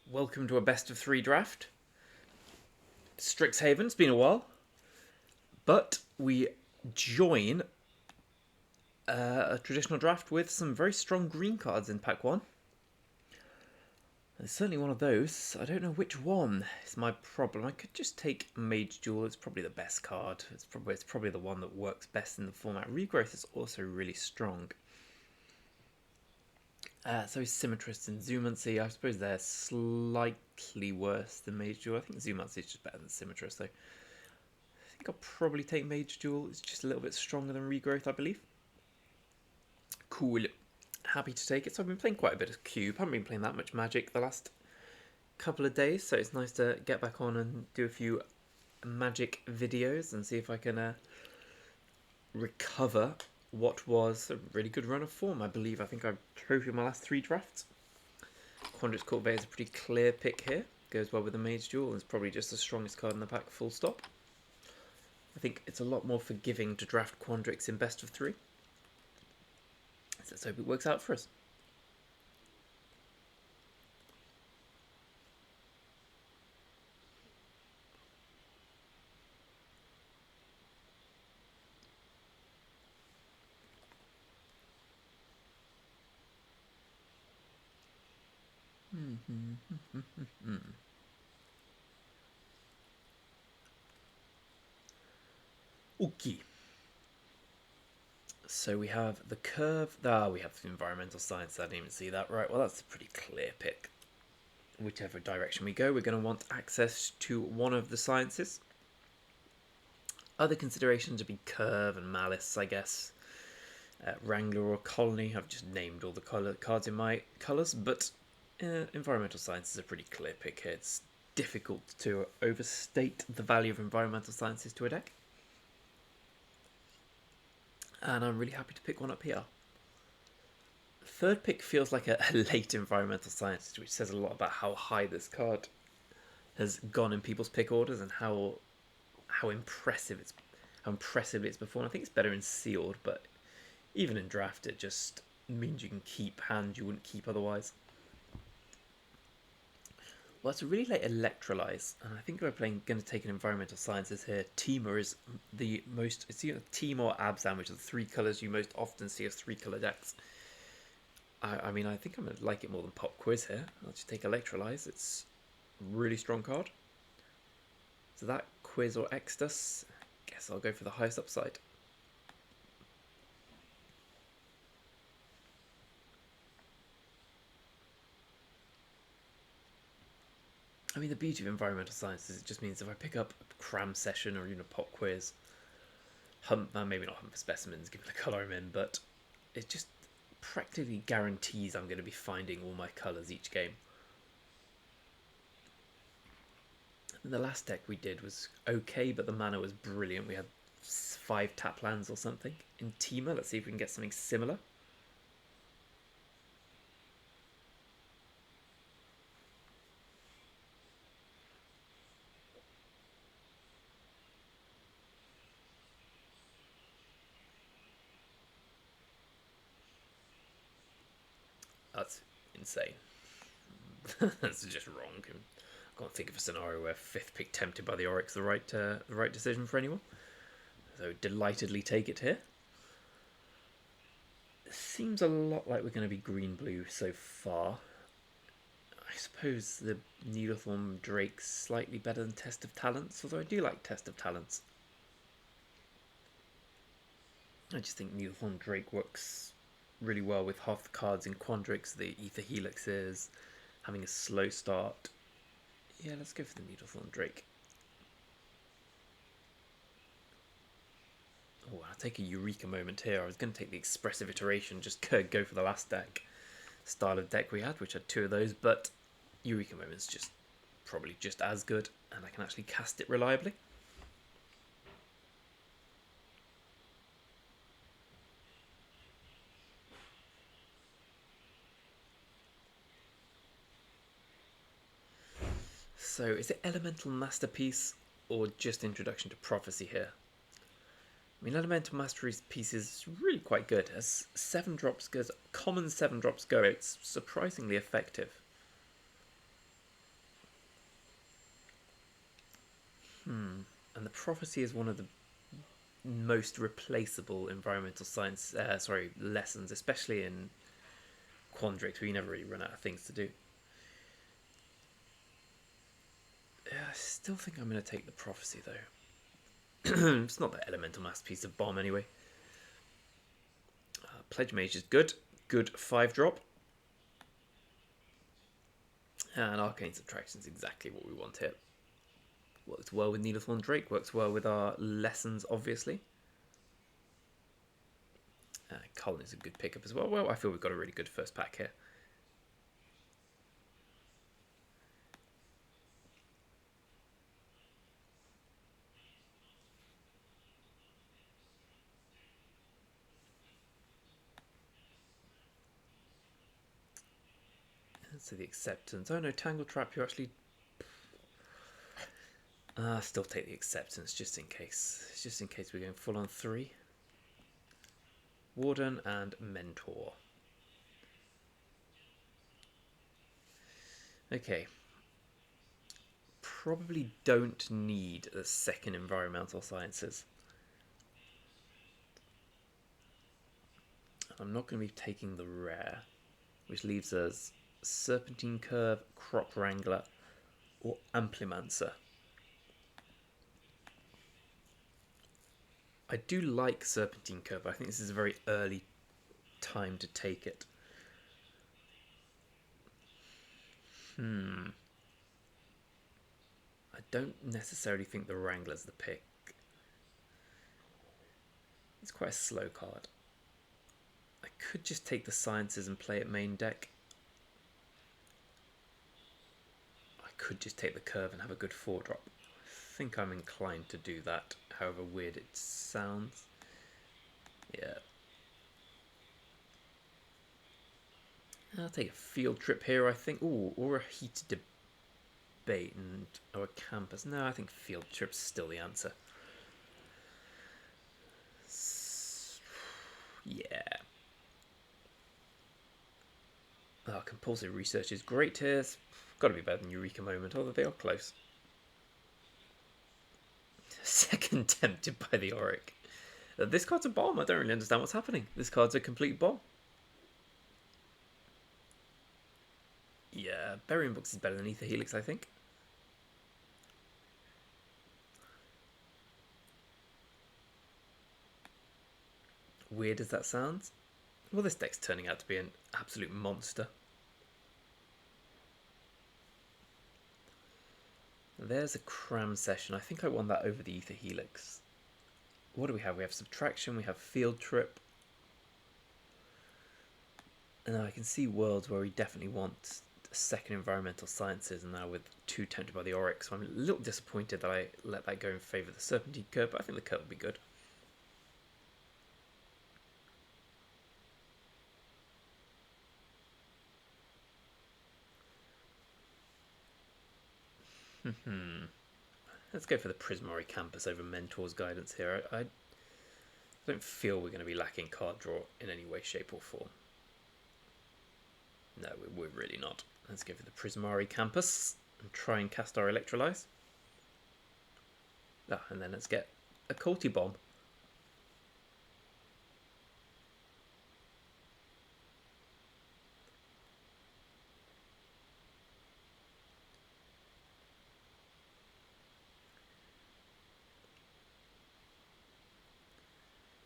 Welcome to a best of 3 draft. Strixhaven, it's been a while, but we join a traditional draft with some very strong green cards in pack 1. There's certainly one of those. I don't know which one is my problem. I could just take Mage Duel. It's probably the best card. It's probably the one that works best in the format. Regrowth is also really strong. So is Symmetrist and Zoomancy. I suppose they're slightly worse than Mage Duel. I think Zoomancy is just better than Symmetrist, though. I think I'll probably take Mage Duel. It's just a little bit stronger than Regrowth, I believe. Cool. Happy to take it. So I've been playing quite a bit of Cube. I haven't been playing that much Magic the last couple of days, so it's nice to get back on and do a few Magic videos and see if I can recover what was a really good run of form, I believe. I think I've trophied my last 3 drafts. Quandrix Courtier is a pretty clear pick here. Goes well with the Mage Duel. It's probably just the strongest card in the pack, full stop. I think it's a lot more forgiving to draft Quandrix in best of 3. So let's hope it works out for us. Okay. So we have the curve. We have the environmental science. I didn't even see that. Right, well, that's a pretty clear pick. Whichever direction we go, we're going to want access to one of the sciences. Other considerations would be curve and malice, I guess. Wrangler or colony. I've just named all the cards in my colours, but environmental science is a pretty clear pick here. It's difficult to overstate the value of environmental sciences to a deck. And I'm really happy to pick one up here. Third pick feels like a late environmental scientist, which says a lot about how high this card has gone in people's pick orders and how impressively it's performed. I think it's better in sealed, but even in draft, it just means you can keep hand you wouldn't keep otherwise. Well, it's a really late Electrolyze, and I think if we're going to take an environmental sciences here, Teema is the most. It's either Teema or Abzan, which are the 3 colours you most often see as 3-colour decks. I mean, I think I'm going to like it more than Pop Quiz here. I'll just take Electrolyze. It's a really strong card. So that Quiz or Extus, guess I'll go for the highest upside. I mean, the beauty of environmental science is it just means if I pick up a cram session or even a pop quiz, maybe not hunt for specimens given the colour I'm in, but it just practically guarantees I'm going to be finding all my colours each game. And the last deck we did was okay, but the mana was brilliant. We had 5 tap lands or something. In Teema, let's see if we can get something similar. That's insane. That's just wrong. I can't think of a scenario where 5th pick tempted by the Oryx the right decision for anyone. So delightedly take it here. It seems a lot like we're going to be green-blue so far. I suppose the Needlethorn Drake's slightly better than Test of Talents, although I do like Test of Talents. I just think Needlethorn Drake works really well with half the cards in Quandrix, the Ether Helixes, having a slow start. Yeah, let's go for the Needlethorn Drake. Oh, I'll take a Eureka moment here. I was going to take the Expressive Iteration, just go for the last deck style of deck we had, which had 2 of those, but Eureka moment's just probably just as good, and I can actually cast it reliably. So is it Elemental Masterpiece or just Introduction to Prophecy here? I mean, Elemental Masterpiece is really quite good. As 7 drops goes, common 7 drops go, it's surprisingly effective. And the prophecy is one of the most replaceable environmental science, lessons, especially in Quandrix, where you never really run out of things to do. I still think I'm going to take the prophecy, though. It's not that elemental masterpiece of bomb, anyway. Pledge Mage is good. Good 5-drop. And Arcane Subtraction is exactly what we want here. Works well with Needlethorn Drake, works well with our lessons, obviously. Cullen is a good pickup as well. Well, I feel we've got a really good first pack here. So the acceptance. Oh no, Tangle Trap, you actually... still take the acceptance just in case. Just in case we're going full on 3. Warden and Mentor. Okay. Probably don't need the second Environmental Sciences. I'm not going to be taking the rare, which leaves us Serpentine Curve, Crop Wrangler, or Amplimancer. I do like Serpentine Curve, but I think this is a very early time to take it. I don't necessarily think the Wrangler's the pick. It's quite a slow card. I could just take the Sciences and play it main deck. I could just take the Curve and have a good 4-drop. I think I'm inclined to do that, however weird it sounds. Yeah. I'll take a Field Trip here, I think. Ooh, or a Heated Debate or a Campus. No, I think Field Trip's still the answer. Yeah. Compulsive Research is great here. It's got to be better than Eureka Moment, although they are close. Second Tempted by the Auric. This card's a bomb. I don't really understand what's happening. This card's a complete bomb. Yeah, Burying Books is better than Ether Helix, I think. Weird as that sounds. Well, this deck's turning out to be an absolute monster. There's a Cram Session. I think I won that over the Ether Helix. What do we have? We have Subtraction, we have Field Trip. And I can see worlds where we definitely want second Environmental Sciences, and now with 2 Tempted by the Auric, so I'm a little disappointed that I let that go in favour of the Serpentine Curve, but I think the Curve will be good. Let's go for the Prismari Campus over Mentor's Guidance here. I don't feel we're going to be lacking card draw in any way, shape or form. No, we're really not. Let's go for the Prismari Campus and try and cast our Electrolyze. And then let's get a Culti Bomb.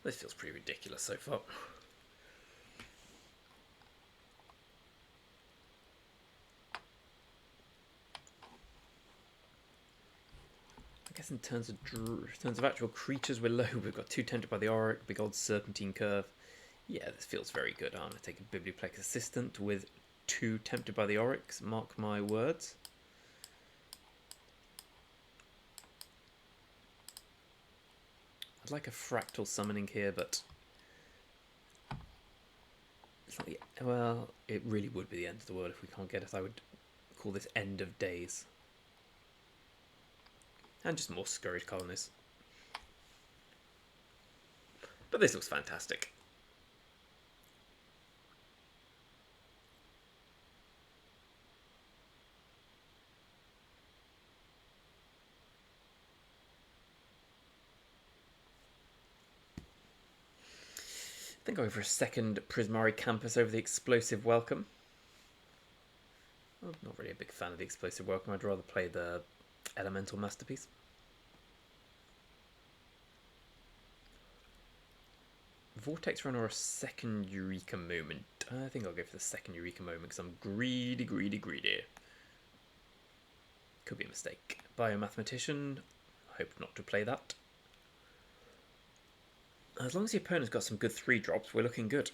This feels pretty ridiculous so far. I guess in terms of actual creatures, we're low. We've got 2 Tempted by the Auric, big old Serpentine Curve. Yeah, this feels very good. I'm going to take a Biblioplex Assistant with 2 Tempted by the Aurics. Mark my words. I'd like a Fractal Summoning here, but it's not the, well, it really would be the end of the world if we can't get it. I would call this End of Days. And just more Scurried Colonies. But this looks fantastic. think I'll go for a second Prismari Campus over the Explosive Welcome. I'm not really a big fan of the Explosive Welcome. I'd rather play the Elemental Masterpiece. Vortex Run or a second Eureka Moment? I think I'll go for the second Eureka Moment because I'm greedy. Could be a mistake. Biomathematician. I hope not to play that. As long as the opponent's got some good 3-drops, we're looking good.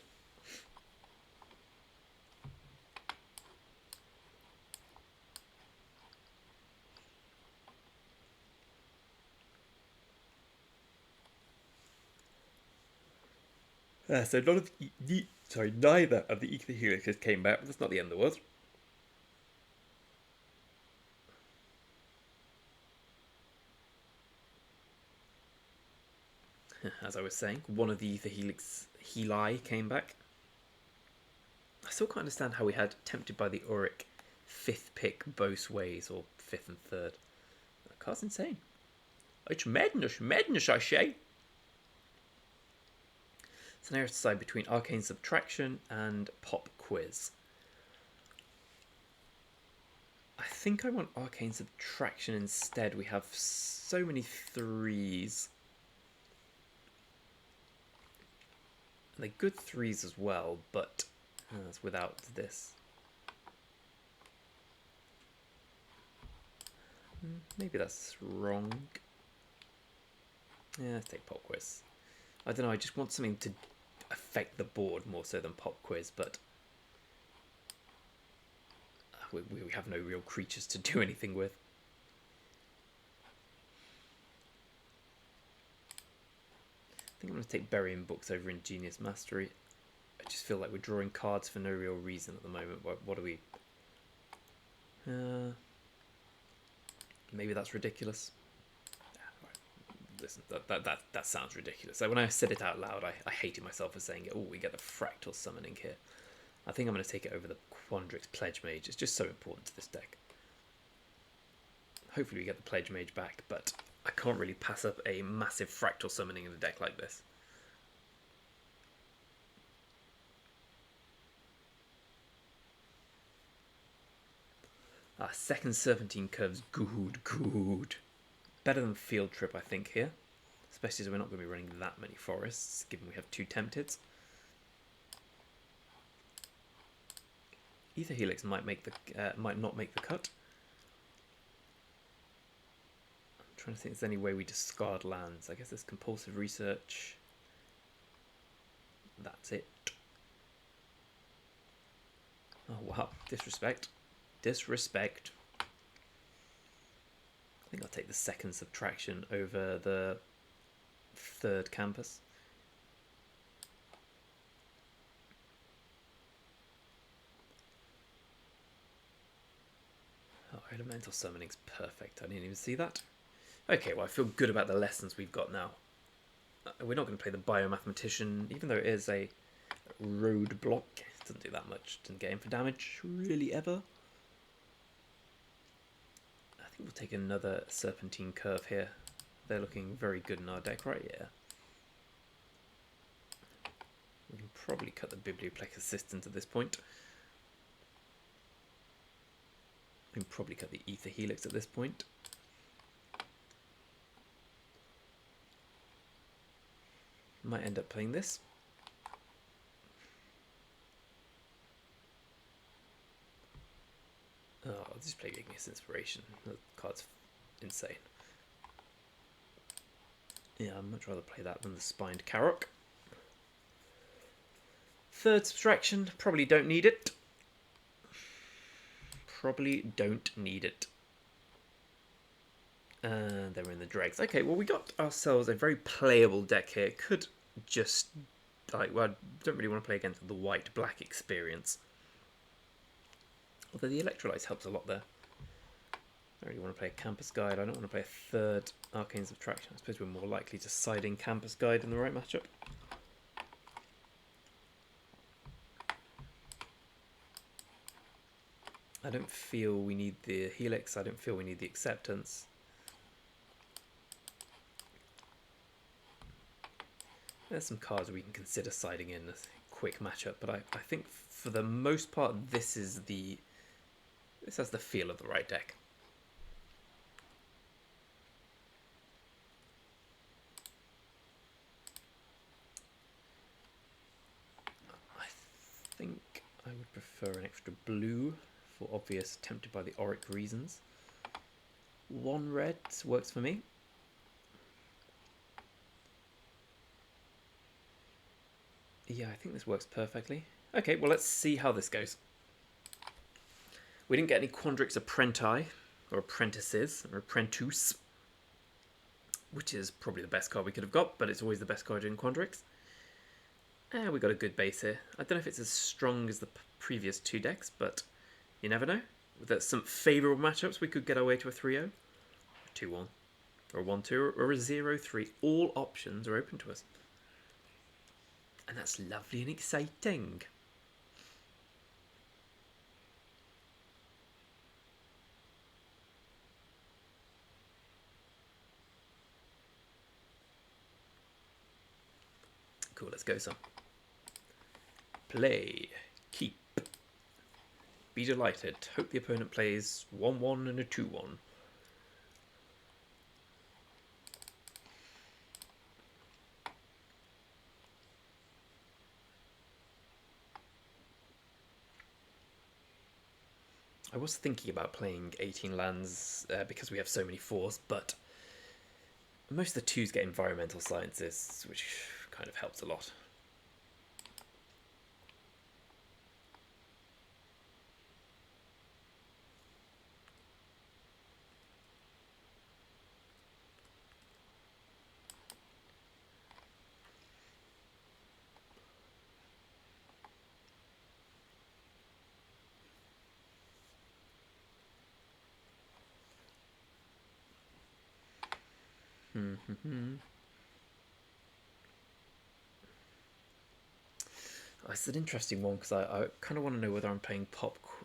So none of neither of the Ether Helixes came back, but that's not the end of the world. As I was saying, one of the Ether Heli came back. I still can't understand how we had Tempted by the Auric 5th pick both ways, or 5th and 3rd. That card's insane. It's madness, I say. Scenario to decide between Arcane Subtraction and Pop Quiz. I think I want Arcane Subtraction instead. We have so many 3s. And they're good 3s as well, but that's without this. Maybe that's wrong. Yeah, let's take Pop Quiz. I don't know, I just want something to affect the board more so than Pop Quiz, but we have no real creatures to do anything with. I think I'm going to take Burying Books over Ingenious Mastery. I just feel like we're drawing cards for no real reason at the moment. What are we... maybe that's ridiculous. Listen, that sounds ridiculous. So when I said it out loud, I hated myself for saying it. Oh, we get the Fractal Summoning here. I think I'm going to take it over the Quandrix Pledge Mage. It's just so important to this deck. Hopefully we get the Pledge Mage back, but I can't really pass up a massive Fractal Summoning in a deck like this. Second Serpentine Curve's good. Better than Field Trip, I think, here. Especially as we're not going to be running that many forests, given we have 2 Tempted. Ether Helix might not make the cut. I'm trying to think if there's any way we discard lands. I guess there's Compulsive Research. That's it. Oh wow, disrespect. Disrespect. I think I'll take the second Subtraction over the 3rd Campus. Oh, Elemental Summoning's perfect. I didn't even see that. Okay, well I feel good about the lessons we've got now. We're not going to play the Biomathematician, even though it is a roadblock. It doesn't do that much. Doesn't get in for damage, really, ever. We'll take another Serpentine Curve here. They're looking very good in our deck, right? Yeah. We can probably cut the Biblioplex Assistant at this point. We can probably cut the Ether Helix at this point. Might end up playing this. Oh, I'll just play Igneous Inspiration. The card's insane. Yeah, I'd much rather play that than the Spined Karok. 3rd Subtraction, probably don't need it. Probably don't need it. And then we're in the dregs. Okay, well we got ourselves a very playable deck here. Could just, well, I don't really want to play against the white-black experience. Although the Electrolytes helps a lot there. I really want to play a Campus Guide. I don't want to play a 3rd Arcane Subtraction. I suppose we're more likely to side in Campus Guide in the right matchup. I don't feel we need the Helix. I don't feel we need the Acceptance. There's some cards we can consider siding in as a quick matchup, but I think for the most part this has the feel of the right deck. I think I would prefer an extra blue for obvious tempted by the auric reasons. 1 red works for me. Yeah, I think this works perfectly. Okay, well let's see how this goes. We didn't get any Quandrix Apprenti, or Apprentices, or Apprentice, which is probably the best card we could have got, but it's always the best card in Quandrix. We got a good base here. I don't know if it's as strong as the previous 2 decks, but you never know. With some favourable matchups, we could get our way to a 3-0, 2-1, or a 1-2, or a 0-3. All options are open to us. And that's lovely and exciting. Cool, let's go some. Play. Keep. Be delighted. Hope the opponent plays 1-1 and a 2-1. I was thinking about playing 18 lands because we have so many 4s, but most of the 2s get environmental sciences, which kind of helps a lot. Oh, it's an interesting one because I kind of want to know whether I'm playing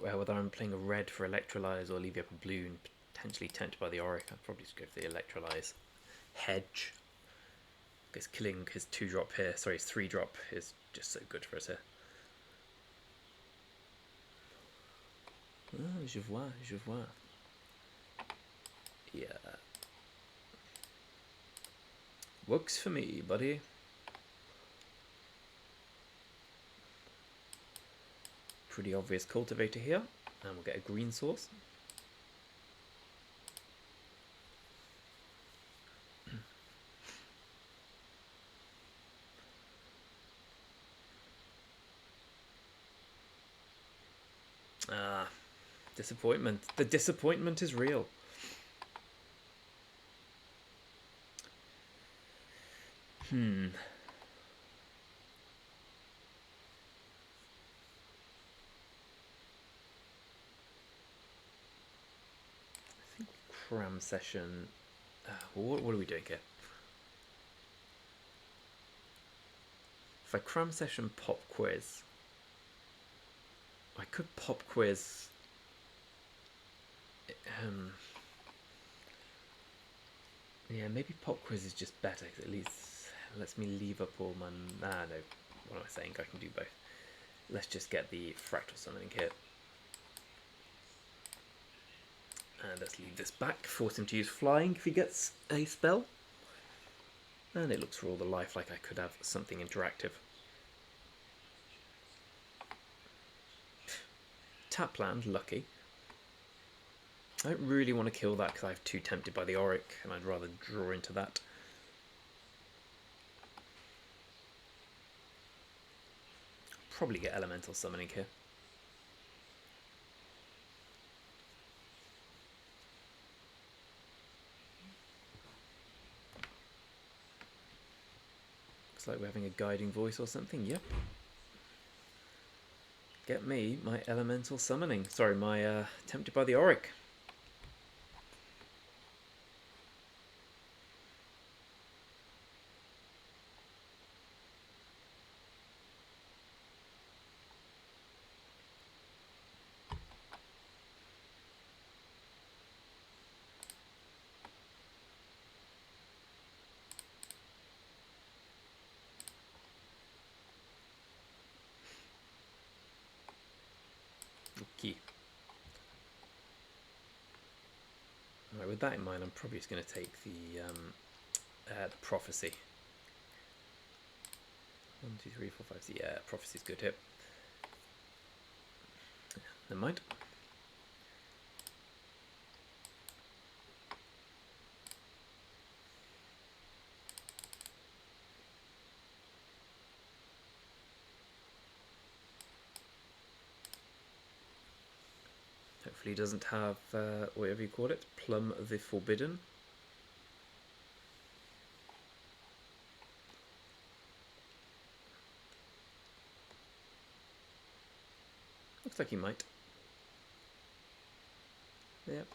whether I'm playing a red for Electrolyze or leave you up a blue and potentially tempted by the auric. I'd probably just go for the Electrolyze. Hedge. Because killing his 2-drop here, sorry, his 3-drop is just so good for us here. Oh, je vois, je vois. Yeah. Works for me, buddy. Pretty obvious cultivator here. And we'll get a green source. Ah, disappointment. The disappointment is real. I think cram session. What are we doing here? If I cram session pop quiz, I could pop quiz. Yeah, maybe pop quiz is just better because at least lets me leave up all my. No. What am I saying? I can do both. Let's just get the fractal summoning kit. And let's leave this back, force him to use flying if he gets a spell. And it looks for all the life like I could have something interactive. Tap land, lucky. I don't really want to kill that because I'm too tempted by the auric and I'd rather draw into that. Probably get elemental summoning here. Looks like we're having a guiding voice or something. Yep. Get me my elemental summoning. Sorry, my tempted by the auric. Right, with that in mind, I'm probably just going to take the prophecy. 1, 2, 3, 4, 5. Yeah, prophecy's good here. Never mind. Hopefully he doesn't have, whatever you call it, Plum the Forbidden. Looks like he might. Yep.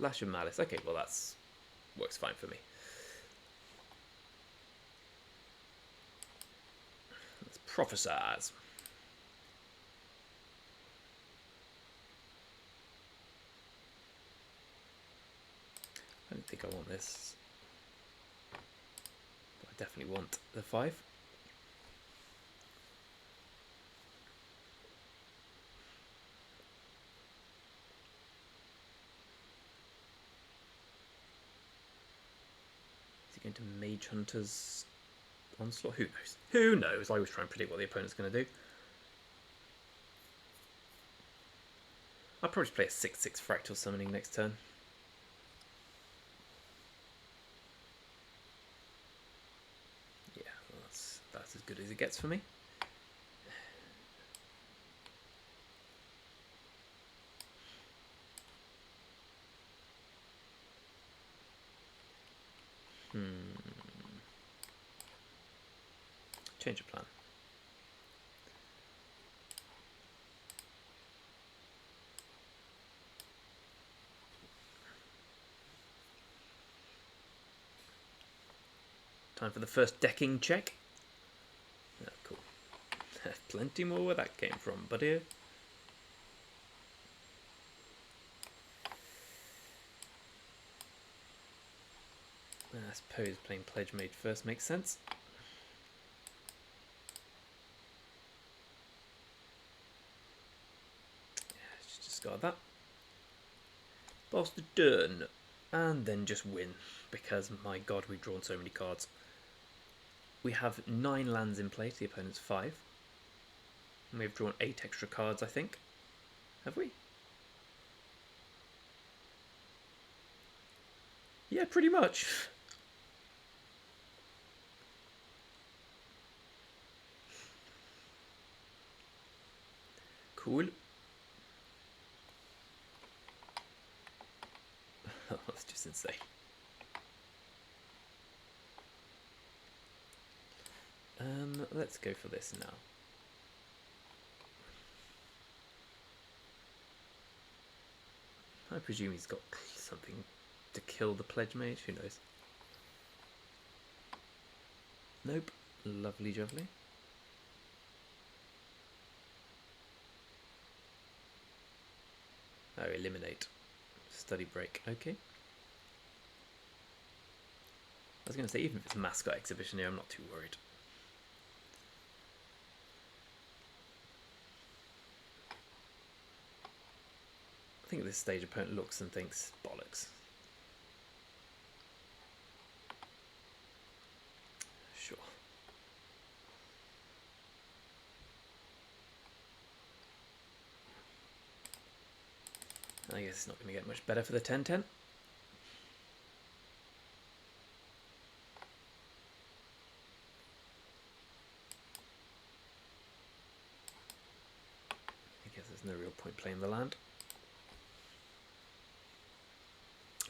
Lash of Malice. Okay, well that's works fine for me. Let's prophesize. I don't think I want this. But I definitely want the 5. Is he going to Mage Hunter's Onslaught? Who knows? Who knows? I always try and predict what the opponent's going to do. I'll probably just play a 6/6 Fractal Summoning next turn. Yeah, well, that's as good as it gets for me. Change of plan. Time for the first decking check. Oh, cool. Plenty more where that came from, buddy. I suppose playing Pledge Mage first makes sense. Yeah, just discard that. Bastard turn. And then just win. Because, my god, we've drawn so many cards. We have 9 lands in play to the opponent's 5. And we've drawn 8 extra cards, I think. Have we? Yeah, pretty much. Cool. That's just insane. Let's go for this now. I presume he's got something to kill the Pledge Mage, who knows? Nope. Lovely jubbly. Oh, eliminate. Study break. Okay. I was going to say, even if it's a mascot exhibition here, I'm not too worried. I think at this stage, opponent looks and thinks, bollocks. Sure. I guess it's not going to get much better for the 10/10. I guess there's no real point playing the land.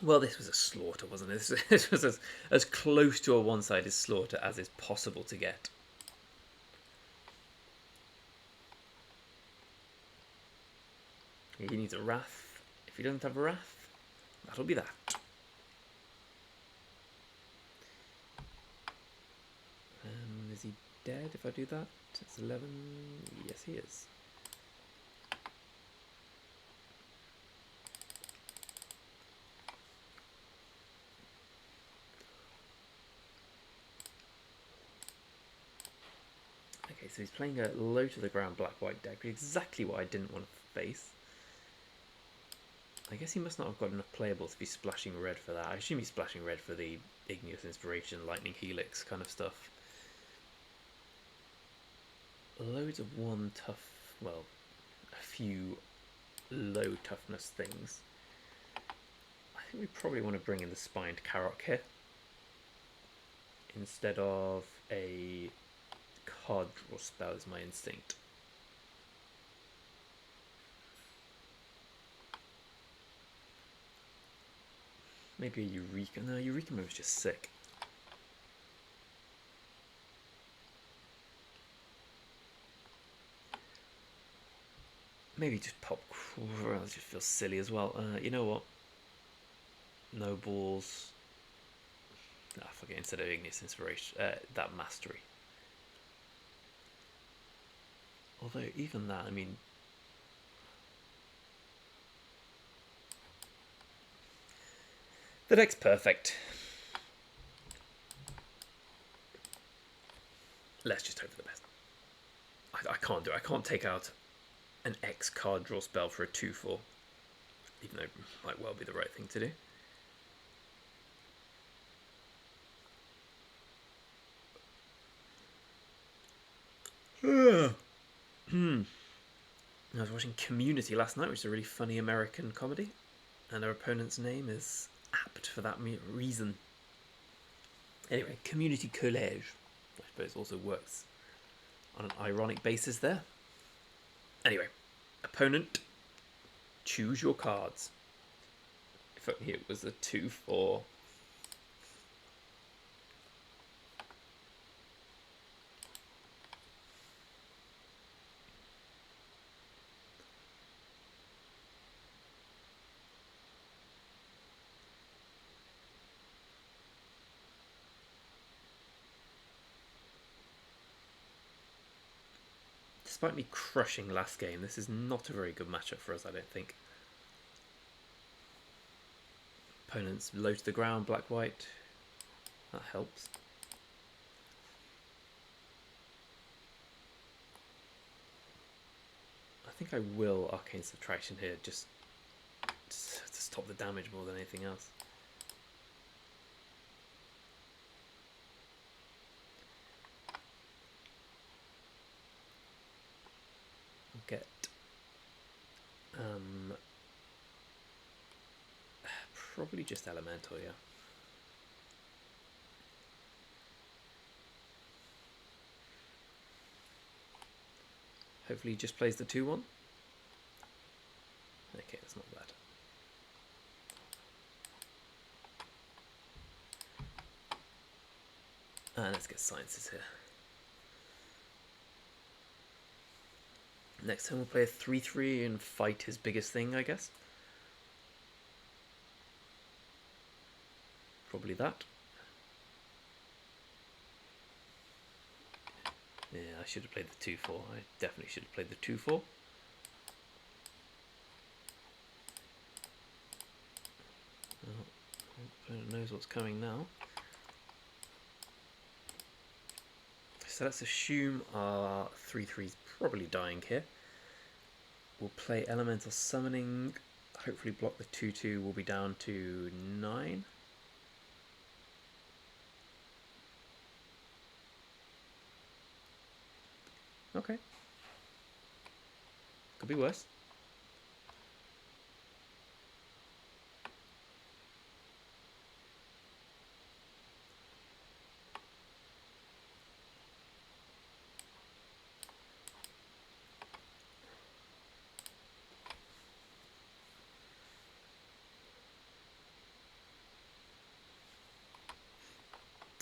Well, this was a slaughter, wasn't it? This was as close to a one-sided slaughter as is possible to get. He needs a Wrath. If he doesn't have a Wrath, that'll be that. Is he dead if I do that? It's 11. Yes, he is. Okay, so he's playing a low to the ground black-white deck, exactly what I didn't want to face. I guess he must not have got enough playables to be splashing red for that. I assume he's splashing red for the Igneous Inspiration, Lightning Helix kind of stuff. Loads of one tough, well, a few low toughness things. I think we probably want to bring in the Spined Carrot here instead of a card draw spell is my instinct. Maybe a Eureka. No, Eureka Move is just sick. Maybe just pop. That just feels silly as well. You know what? No balls. Ah, forget instead of Igneous Inspiration, that Mastery. Although even that, I mean, the deck's perfect. Let's just hope for the best. I can't do it. I can't take out an X card draw spell for a 2/4, even though it might well be the right thing to do. I was watching Community last night, which is a really funny American comedy, and their opponent's name is apt for that reason. Anyway, Community College, I suppose, also works on an ironic basis there. Anyway, opponent, choose your cards. If only it was a 2/4. Despite me crushing last game, this is not a very good matchup for us, I don't think. Opponents low to the ground, black-white. That helps. I think I will Arcane Subtraction here, just to stop the damage more than anything else. I'll get probably just Elemental, yeah. Hopefully he just plays the 2/1. Okay, that's not bad. Let's get Sciences here. Next time we'll play a 3/3 and fight his biggest thing, I guess. Probably that. Yeah, I should have played the 2/4. I definitely should have played the 2/4. Well, opponent knows what's coming now. So let's assume our 3/3 is probably dying here. We'll play Elemental Summoning. Hopefully block the 2/2. We'll be down to 9. Okay. Could be worse.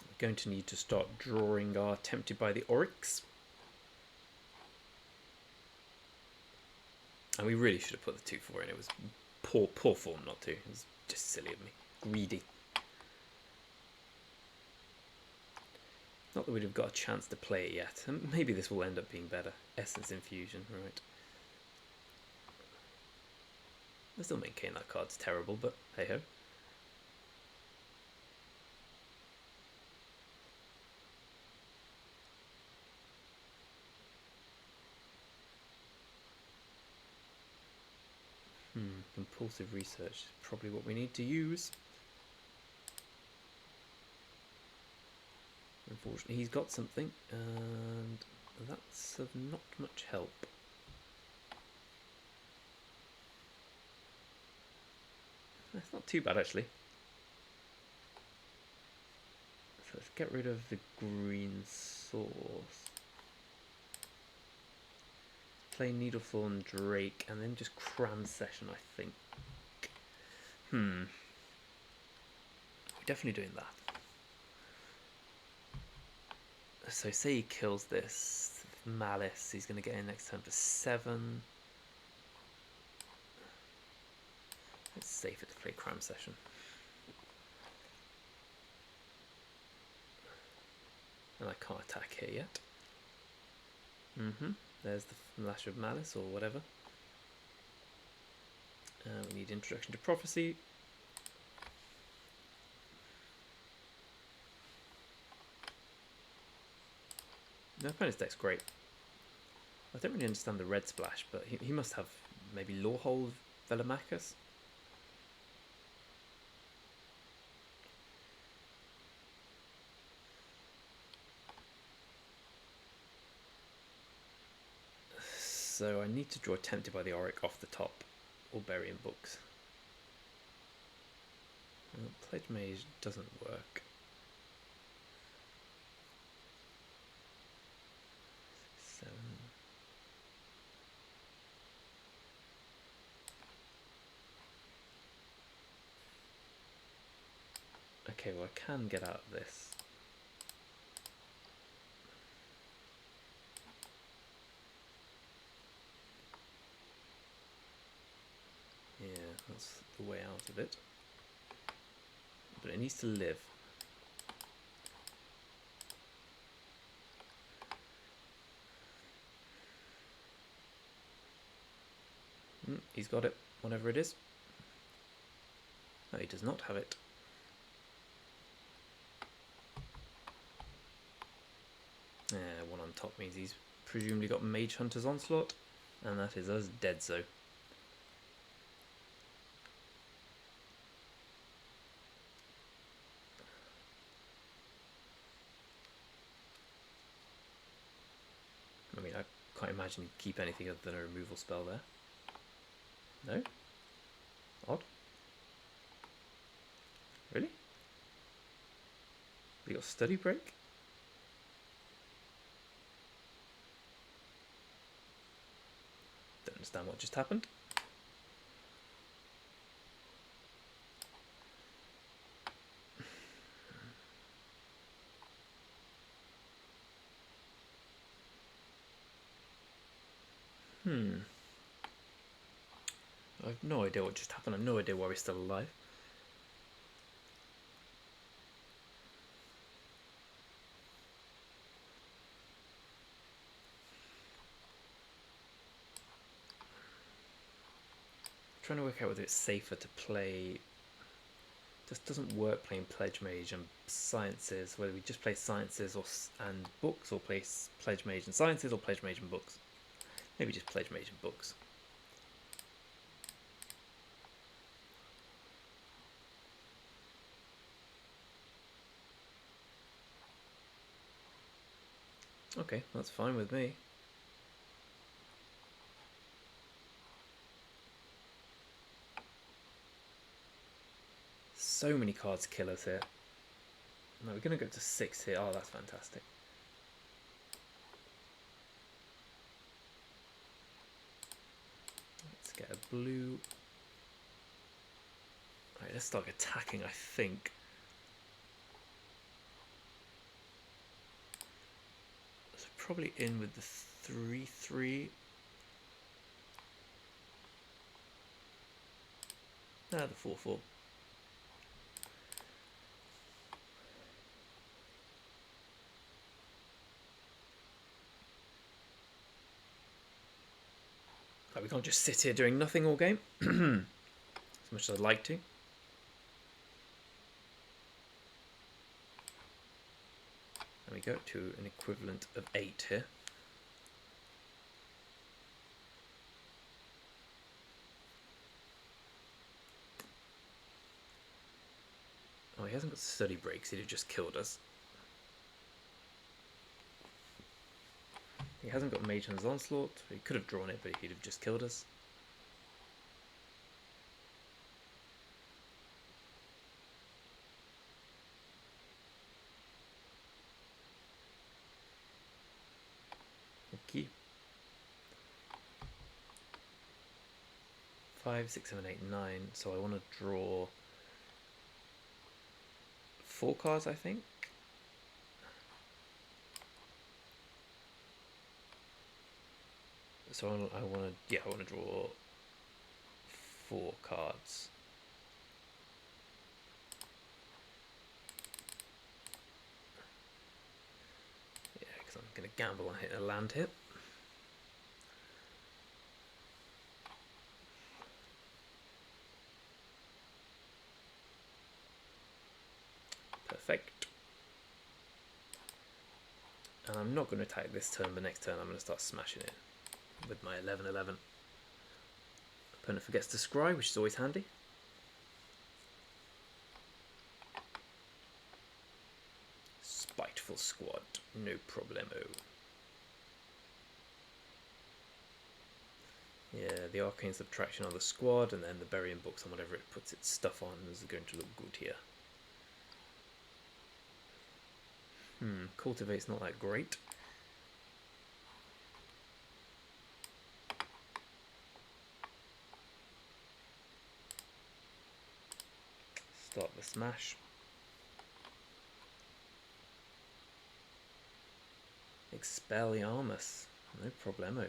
We're going to need to start drawing our Tempted by the Oryx. And we really should have put the 2/4 in. It was poor form not to. It was just silly of me. Greedy. Not that we'd have got a chance to play it yet. And maybe this will end up being better. Essence Infusion, right. I still maintain that card's terrible, but hey ho. Compulsive research is probably what we need to use. Unfortunately, he's got something, and that's of not much help. That's not too bad, actually. So let's get rid of the green source. Play Needlethorn Drake, and then just cram session, I think. We're definitely doing that. So say he kills this Malice, he's going to get in next turn for 7. It's safer to play Crime Session. And I can't attack here yet. There's the Lash of Malice or whatever. We need Introduction to Prophecy. No, opponent's deck's great. I don't really understand the red splash, but he must have maybe Lawhold Velemachus. So I need to draw Tempted by the Auric off the top, or bury in books. Well, Pledge Mage doesn't work. 7. Okay, well I can get out of this. Yeah, that's the way out of it. But it needs to live. He's got it, whatever it is. No, he does not have it. One on top means he's presumably got Mage Hunter's Onslaught, and that is us dead so. I mean, I can't imagine he'd keep anything other than a removal spell there. No? Odd. Really? We got Study Break? Don't understand what just happened. I have no idea what just happened. I have no idea why we're still alive. I'm trying to work out whether it's safer to play. Just doesn't work playing Pledge Mage and Sciences. Whether we just play Sciences and books, or play Pledge Mage and Sciences, or Pledge Mage and books. Maybe just Pledge Mage and books. Okay, that's fine with me. So many cards kill us here. No, we're going to go to 6 here. Oh, that's fantastic. Let's get a blue. Right, let's start attacking, I think. So probably in with the 3/3. No, the 4/4. Like, we can't just sit here doing nothing all game, as much as I'd like to. And we go to an equivalent of 8 here. he hasn't got study breaks, he'd have just killed us. He hasn't got Mage Hand's Onslaught. He could have drawn it, but he'd have just killed us. Okay. 5, 6, 7, 8, 9. So I want to draw 4 cards, I think. So I want to draw 4 cards. Yeah, because I'm going to gamble on hitting a land hit. Perfect. And I'm not going to attack this turn, but next turn I'm going to start smashing it with my 11/11. Opponent forgets to scry, which is always handy. Spiteful squad, no problemo. Yeah, the arcane subtraction on the squad, and then the burying books on whatever it puts its stuff on is going to look good here. Cultivate's not that great. Start the smash. Expelliarmus, no problemo.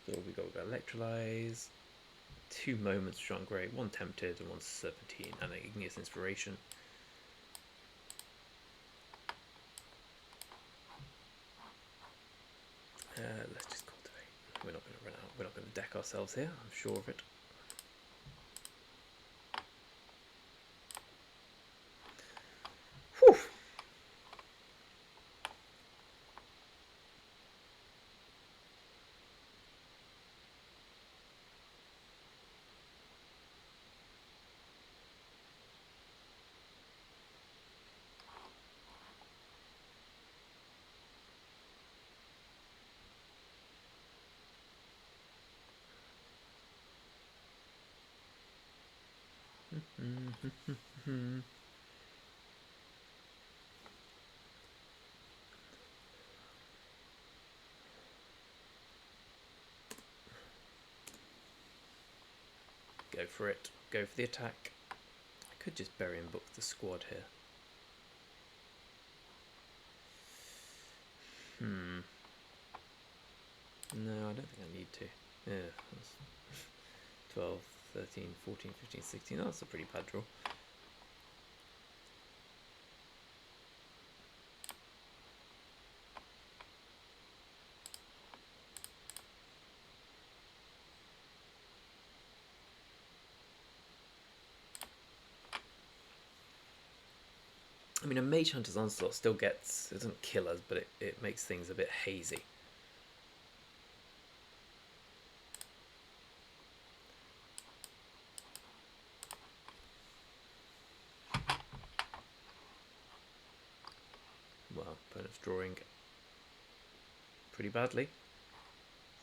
So we got Electrolyze, 2 moments which aren't great, 1 tempted and 1 serpentine, and an igneous inspiration. Let's just cultivate. We're not going to run out. We're not going to deck ourselves here. I'm sure of it. Whew. Go for it. Go for the attack. I could just bury and book the squad here. No, I don't think I need to. Yeah, that's 12, 13, 14, 15, 16. That's a pretty bad draw. I mean, a Mage Hunter's Onslaught still gets, it doesn't kill us, but it makes things a bit hazy. Well, opponent's drawing pretty badly.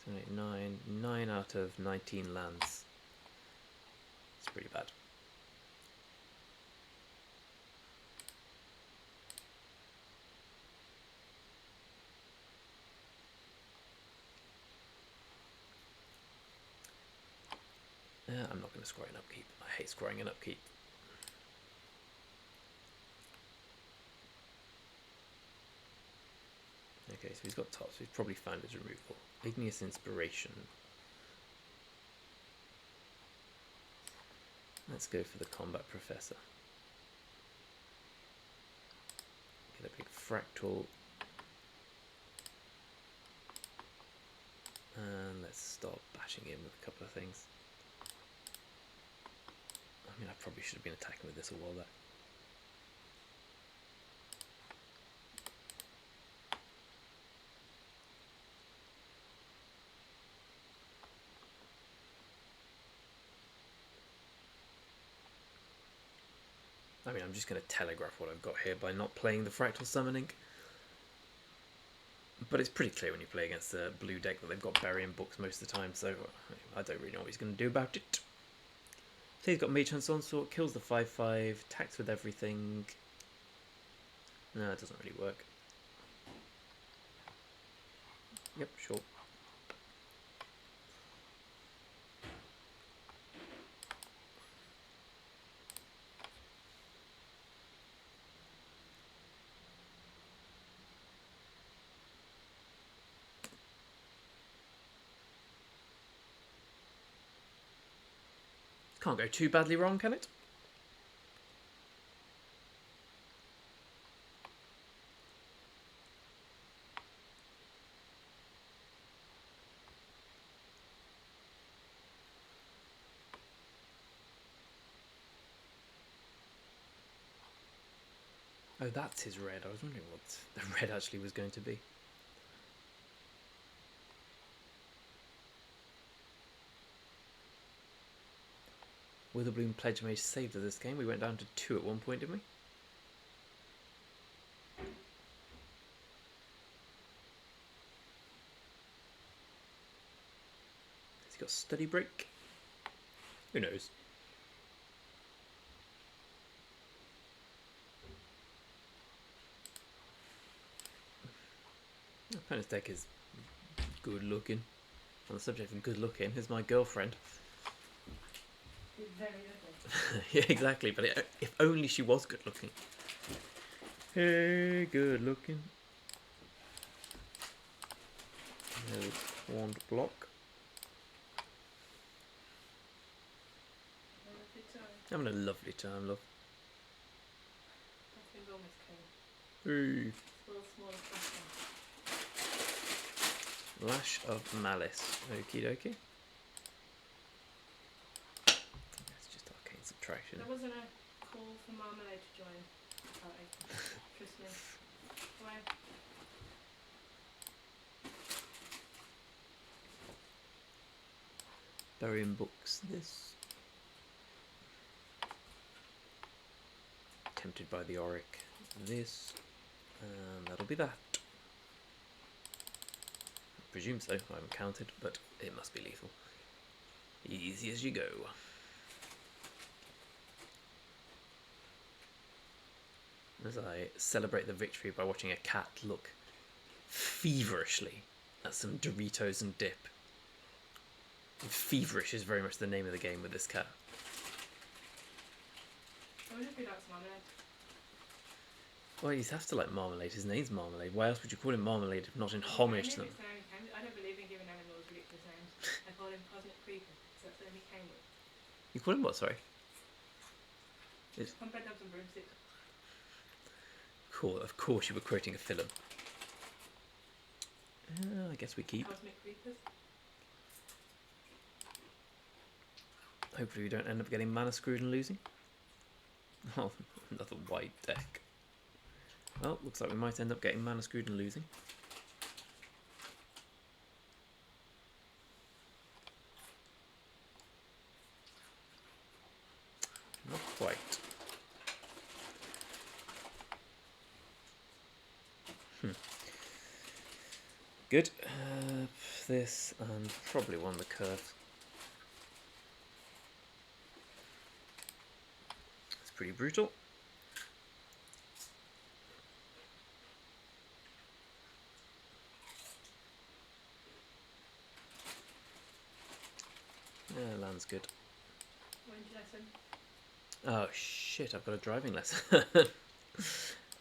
7, 8, 9, 9 out of 19 lands. It's pretty bad. I'm not going to scry an upkeep. I hate scrying an upkeep. Okay, so he's got top, so he's probably found his removal. Igneous Inspiration. Let's go for the Combat Professor. Get a big fractal. And let's start bashing in with a couple of things. I mean, I probably should have been attacking with this a while back. I mean, I'm just going to telegraph what I've got here by not playing the fractal summoning. But it's pretty clear when you play against a blue deck that they've got burying books most of the time, so I don't really know what he's going to do about it. So he's got Mage Hunt's Onslaught, kills the 5/5, attacks with everything. No, it doesn't really work. Yep, sure. Can't go too badly wrong, can it? Oh, that's his red. I was wondering what the red actually was going to be. Witherbloom Pledge Mage saved us this game. We went down to 2 at one point, didn't we? Has he got Study Break? Who knows? Opponent's deck is good looking. On the subject of good looking, here's my girlfriend. Very ugly. Yeah, exactly, but if only she was good looking. Hey, good looking. There's Wand Block. Having a lovely time, love. Nothing's almost came. Hey. Small Lash of Malice. Okie dokie. It's just arcane subtraction. There wasn't a call for Marmalade to join the party. Trust me. Why? Burying books. This. Tempted by the Auric. This. And that'll be that. I presume so. I haven't counted, but it must be lethal. Easy as you go. As I celebrate the victory by watching a cat look feverishly at some Doritos and dip. Feverish is very much the name of the game with this cat. I wonder if he likes Marmalade. Well, you'd have to like Marmalade. His name's Marmalade. Why else would you call him Marmalade if not in homage to them? I don't believe in giving animals ridiculous names. I call him Cosmic Creeper, because that's the name he came with. You call him what, sorry? Come bed knobs and broomsticks. Cool, of course you were quoting a film. I guess we keep. Cosmic Creepers. Hopefully we don't end up getting mana screwed and losing. Oh, another white deck. Well, looks like we might end up getting mana screwed and losing. Not quite. Good. This and probably one of the curves. It's pretty brutal. Yeah, land's good. When did I send? Oh shit, I've got a driving lesson.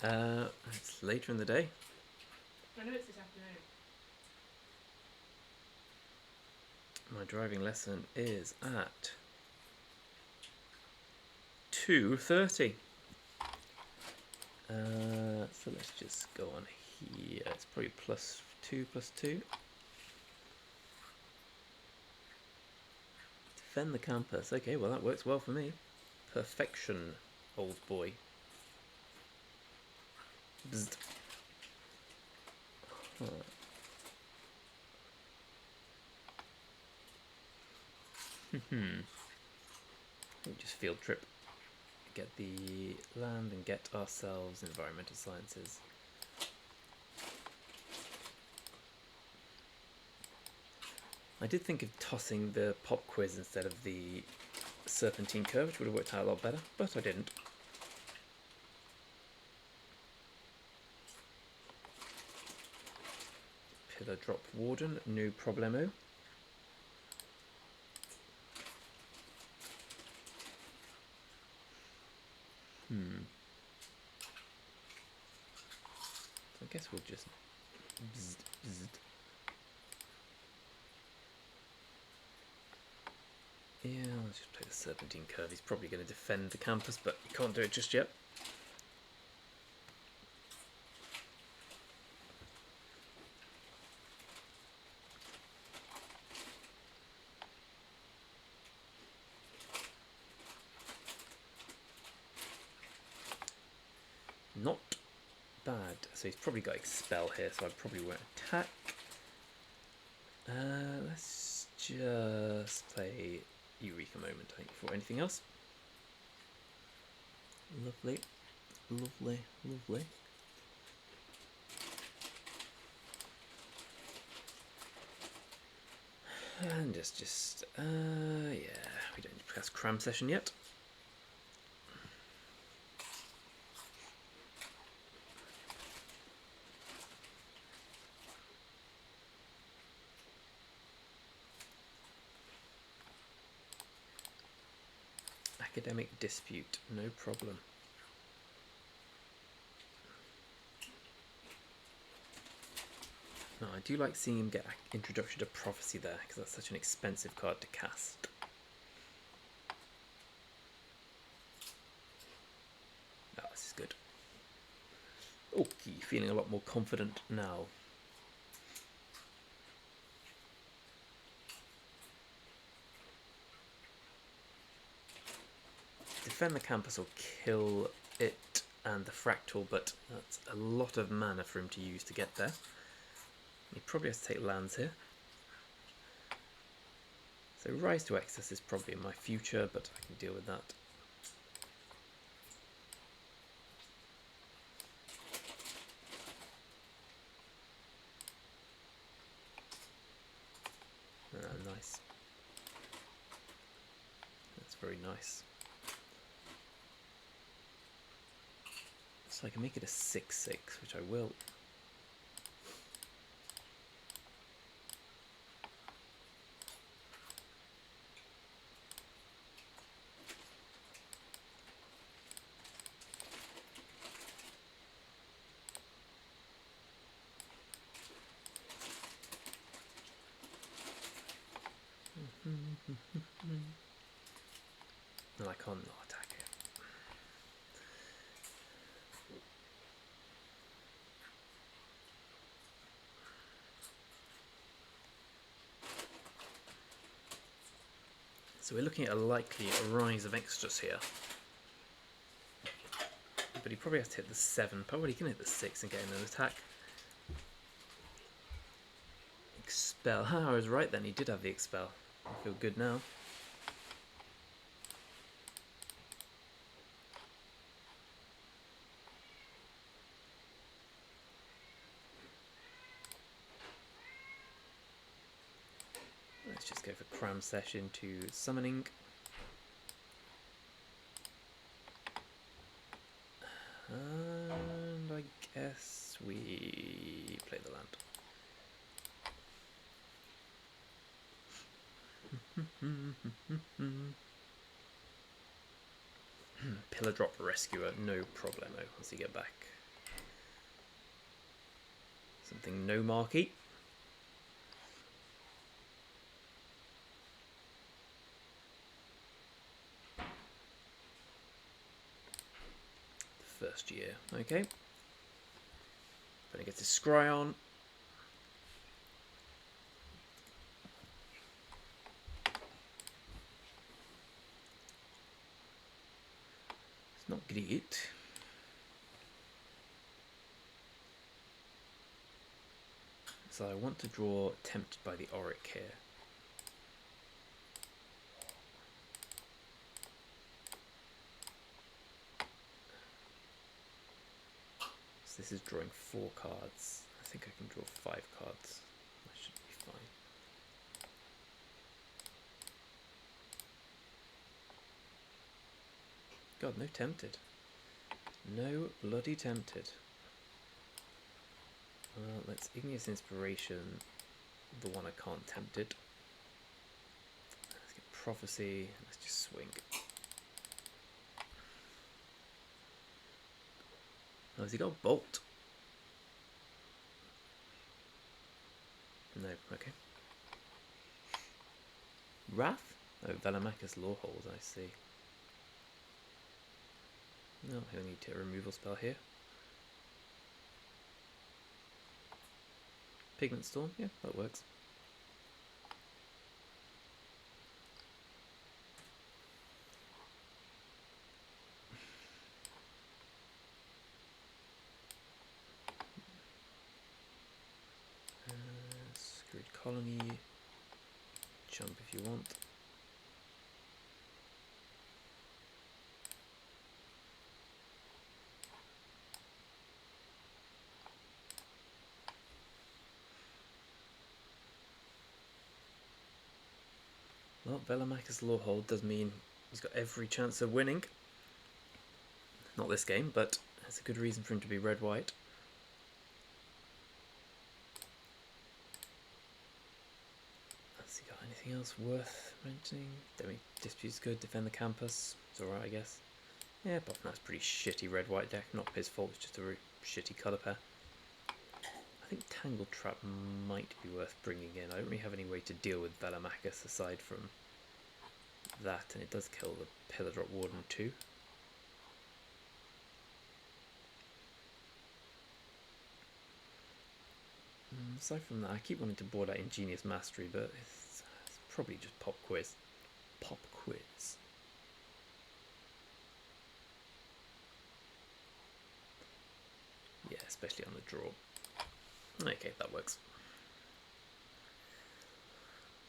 It's later in the day. I know it's this afternoon. My driving lesson is at 2:30. So let's just go on here. It's probably +2 +2. Defend the campus. Okay, well that works well for me. Perfection, old boy. Bzzzt. Huh. Just field trip. get the land and get ourselves environmental sciences. I did think of tossing the pop quiz instead of the serpentine curve, which would have worked out a lot better, but I didn't. Pillar drop warden, no problemo. So I guess we'll just bzzz, bzzz. Yeah, let's just play the serpentine curve. He's probably going to defend the campus, but you can't do it just yet. Not bad. So he's probably got expel here, so I probably won't attack. Let's just play Eureka Moment, I think, before anything else. Lovely, lovely, lovely. And just, yeah, we don't need to press cram session yet. Academic dispute, no problem. No, I do like seeing him get Introduction to Prophecy there, because that's such an expensive card to cast. Oh, this is good. Okay, feeling a lot more confident now. Defend the campus or kill it and the fractal, but that's a lot of mana for him to use to get there. He probably has to take lands here. So Rise to Excess is probably in my future, but I can deal with that. Nice. That's very nice. So I can make it a 6/6, which I will. No, I can't not attack it. So we're looking at a likely rise of extras here. But he probably has to hit the 7. Probably he can hit the 6 and get an attack. Expel. Ah, I was right then, he did have the expel. I feel good now. Let's just go for cram session to summoning. And I guess we play the land. Pillar drop rescuer, no problemo. Once you get back. Something no marquee. First year, okay. Then I get to scry on. It's not great. So I want to draw Tempted by the Auric here. So this is drawing 4 cards. I think I can draw 5 cards. That should be fine. God, no tempted. No bloody tempted. Well, let's Igneous Inspiration, the one I can't tempt it. Let's get Prophecy, let's just swing. Oh, has he got Bolt? No, okay. Wrath? Oh, Velamachus Lawhold, I see. No, he'll need a removal spell here. Pigment Storm, yeah, that works. Screwed Colony. Jump if you want. Well, Velamachus Lawhold does mean he's got every chance of winning. Not this game, but that's a good reason for him to be red-white. Has he got anything else worth mentioning? Demi Dispute's good, defend the campus. It's alright, I guess. Yeah, apart from that's pretty shitty red-white deck. Not his fault, it's just a really shitty colour pair. I think Tangle Trap might be worth bringing in. I don't really have any way to deal with Velamachus aside from that, and it does kill the Pillar Drop Warden too. Aside from that, I keep wanting to board out Ingenious Mastery, but it's probably just Pop Quiz. Pop Quiz. Yeah, especially on the draw. Okay, that works.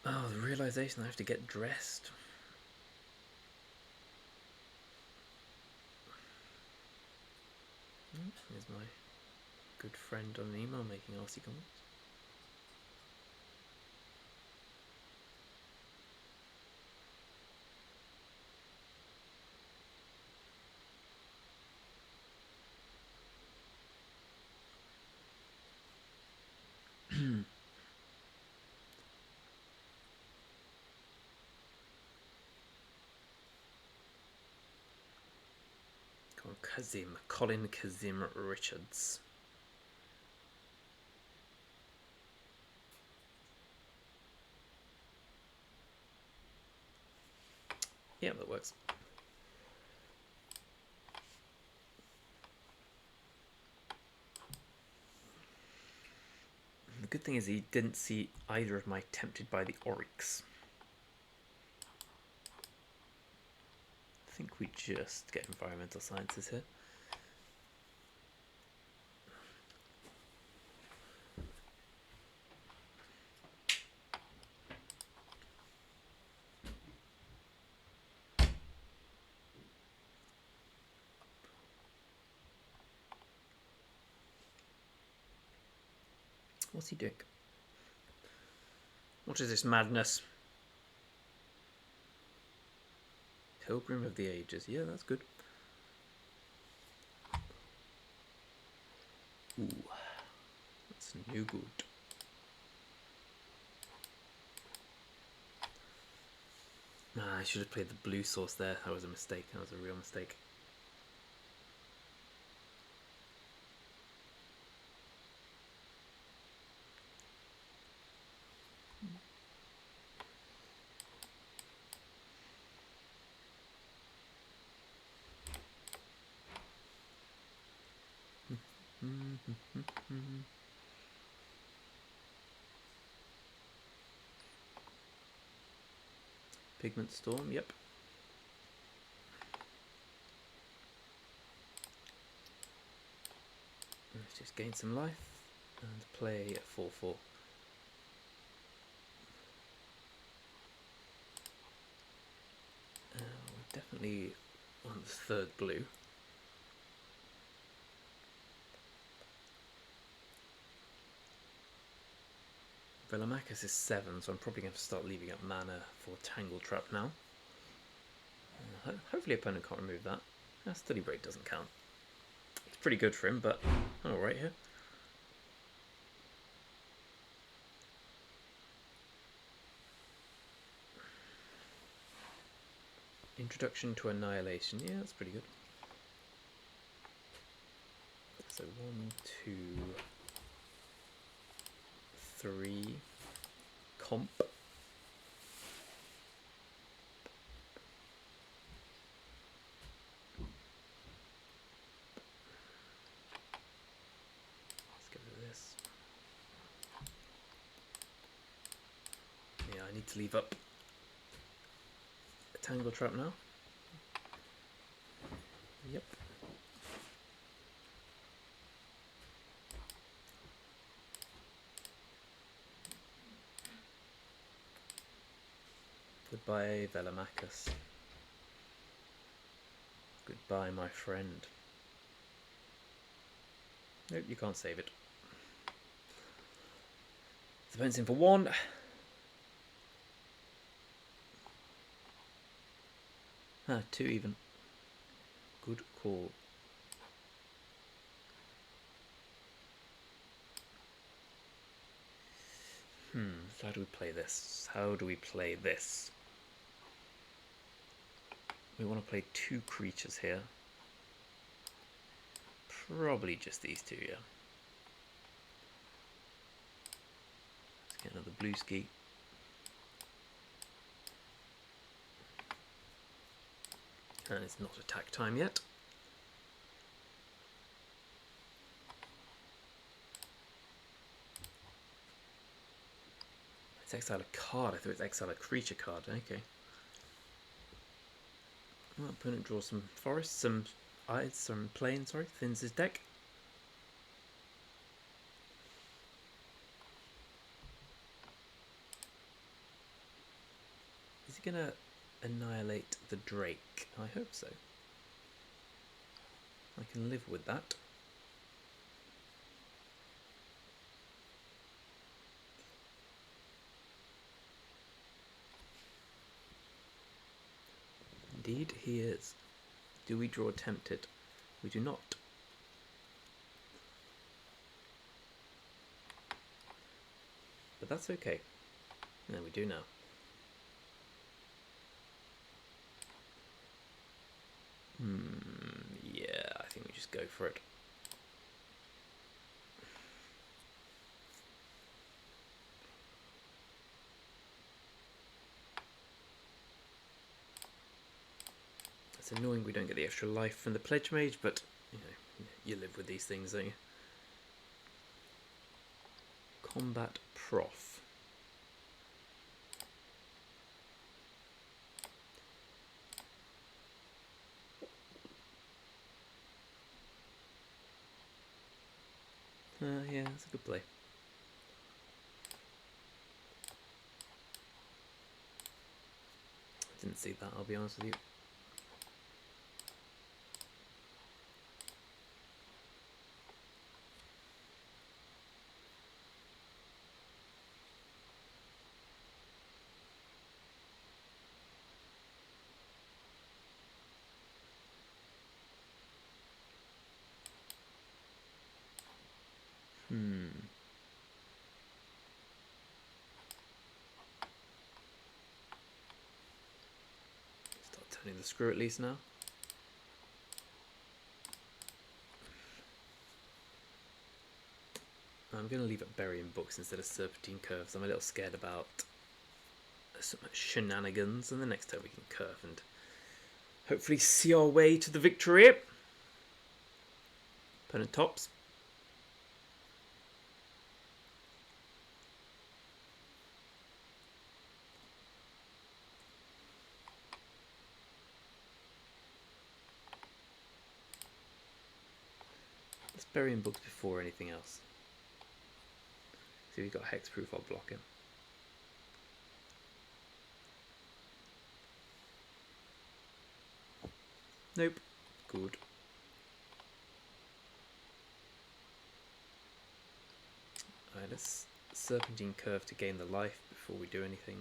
Oh, the realisation I have to get dressed. Here's my good friend on an email making arsey comments. Colin Kazim Richards. Yeah, that works. The good thing is he didn't see either of my Tempted by the Oryx. I think we just get Environmental Sciences here. What's he doing? What is this madness? Pilgrim of the Ages. Yeah, that's good. Ooh, that's no good. Nah, I should have played the blue source there. That was a mistake. That was a real mistake. Pigment Storm, yep. Let's just gain some life and play a 4/4. We're definitely on the third blue. Velamachus is 7, so I'm probably going to start leaving up mana for Tangle Trap now. Hopefully opponent can't remove that. Study Break doesn't count. It's pretty good for him, but I'm alright here. Introduction to Annihilation. Yeah, that's pretty good. So 1, 2, 3. Comp. Let's get rid of this. Yeah, I need to leave up a Tangle Trap now. Yep. Goodbye, Velamachus. Goodbye, my friend. Nope, you can't save it. Depends in for 1. Ah, 2 even. Good call. So how do we play this? How do we play this? We want to play 2 creatures here. Probably just these 2, yeah. Let's get another blue ski. And it's not attack time yet. Let's exile a card. I thought it was exile a creature card. Okay. Well, opponent draws some forests, some plains, sorry, thins his deck. Is he gonna annihilate the Drake? I hope so. I can live with that. Indeed, he is. Do we draw Tempted? We do not. But that's okay. No, we do now. Yeah, I think we just go for it. It's annoying we don't get the extra life from the Pledge Mage, but you know, you live with these things, don't you? Combat Prof. Yeah, that's a good play. Didn't see that, I'll be honest with you. Start turning the screw at least now. I'm going to leave it burying books instead of serpentine curves. I'm a little scared about some shenanigans, and the next time we can curve and hopefully see our way to the victory. Opponent tops. Let's bury in books before anything else. See, we've got hexproof, I'll block him. Nope. Good. Alright, let's serpentine curve to gain the life before we do anything.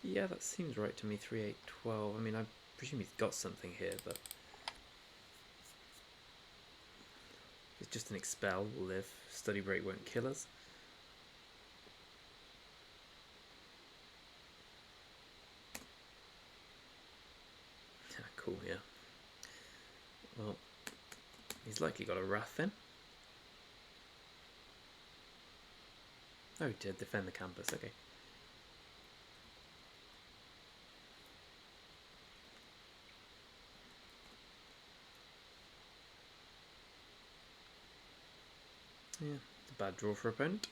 Yeah, that seems right to me. 3, 8, 12. I mean, I presume he's got something here, but it's just an expel. We'll live. Study break won't kill us. Yeah, cool. Yeah. Well, he's likely got a wrath then. Oh, he did defend the campus. Okay. Yeah, it's a bad draw for opponent.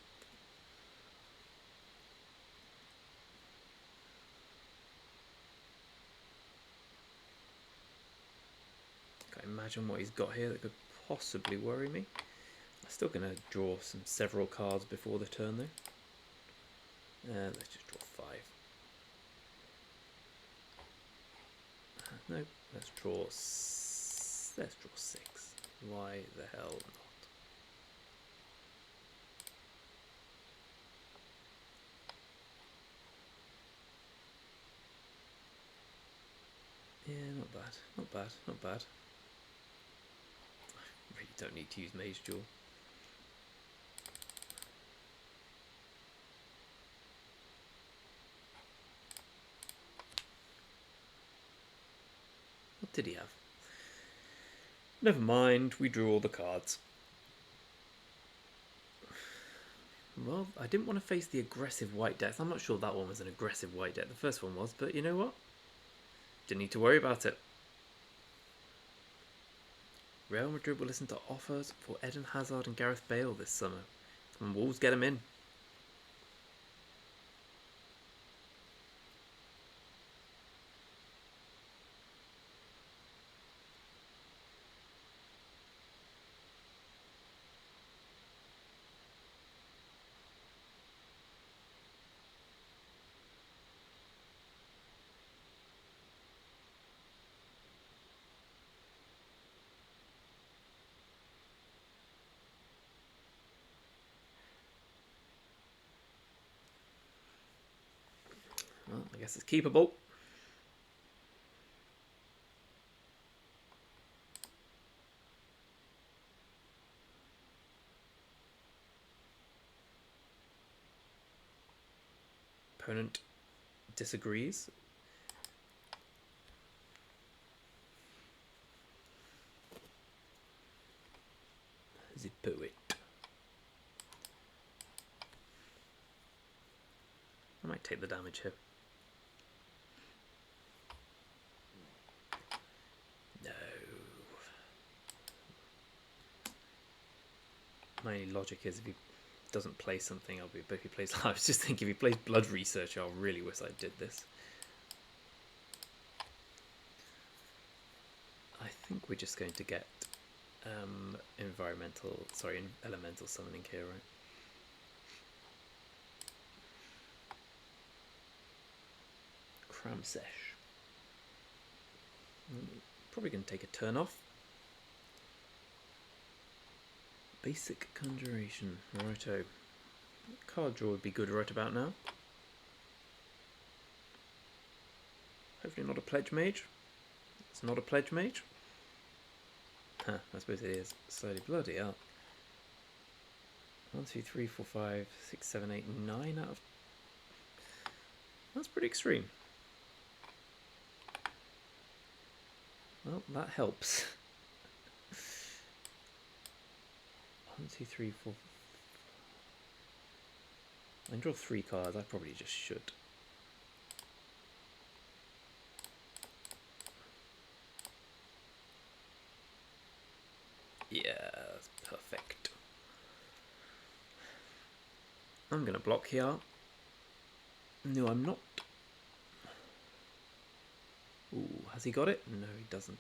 Can't imagine what he's got here that could possibly worry me. I'm still going to draw several cards before the turn though. Let's just draw 5. No, let's draw 6. Why the hell not? Yeah, not bad, not bad, not bad. I really don't need to use Mage Duel. What did he have? Never mind, we drew all the cards. Well, I didn't want to face the aggressive white decks. I'm not sure that one was an aggressive white deck. The first one was, but you know what? Didn't need to worry about it. Real Madrid will listen to offers for Eden Hazard and Gareth Bale this summer. And Wolves get him in. Well, I guess it's keepable. Opponent disagrees. Zip it. I might take the damage here. No. My only logic is if he doesn't play something, I'll be. But if he plays, I was just thinking if he plays Blood Research, I'll really wish I did this. I think we're just going to get elemental summoning here, right? Cramsesh. Probably going to take a turn off. Basic Conjuration. Righto. Card draw would be good right about now. Hopefully not a Pledge Mage. It's not a Pledge Mage. Huh, I suppose it is. Slowly bloody up. 1, 2, 3, 4, 5, 6, 7, 8, 9 out of... That's pretty extreme. Well, that helps. 1, 2, 3, 4... I can draw 3 cards, I probably just should. Yeah, that's perfect. I'm going to block here. No, I'm not. Ooh, has he got it? No, he doesn't.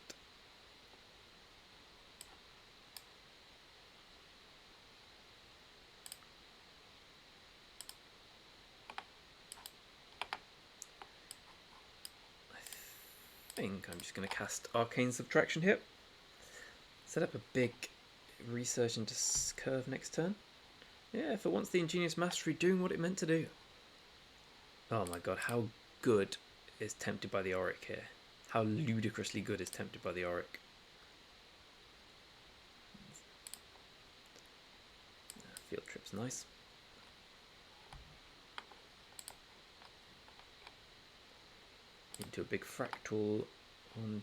think I'm just going to cast Arcane Subtraction here. Set up a big research into curve next turn. Yeah, for once the Ingenious Mastery doing what it meant to do. Oh my god, how good is Tempted by the Auric here? How ludicrously good is Tempted by the Auric? Field Trip's nice. Into a big fractal on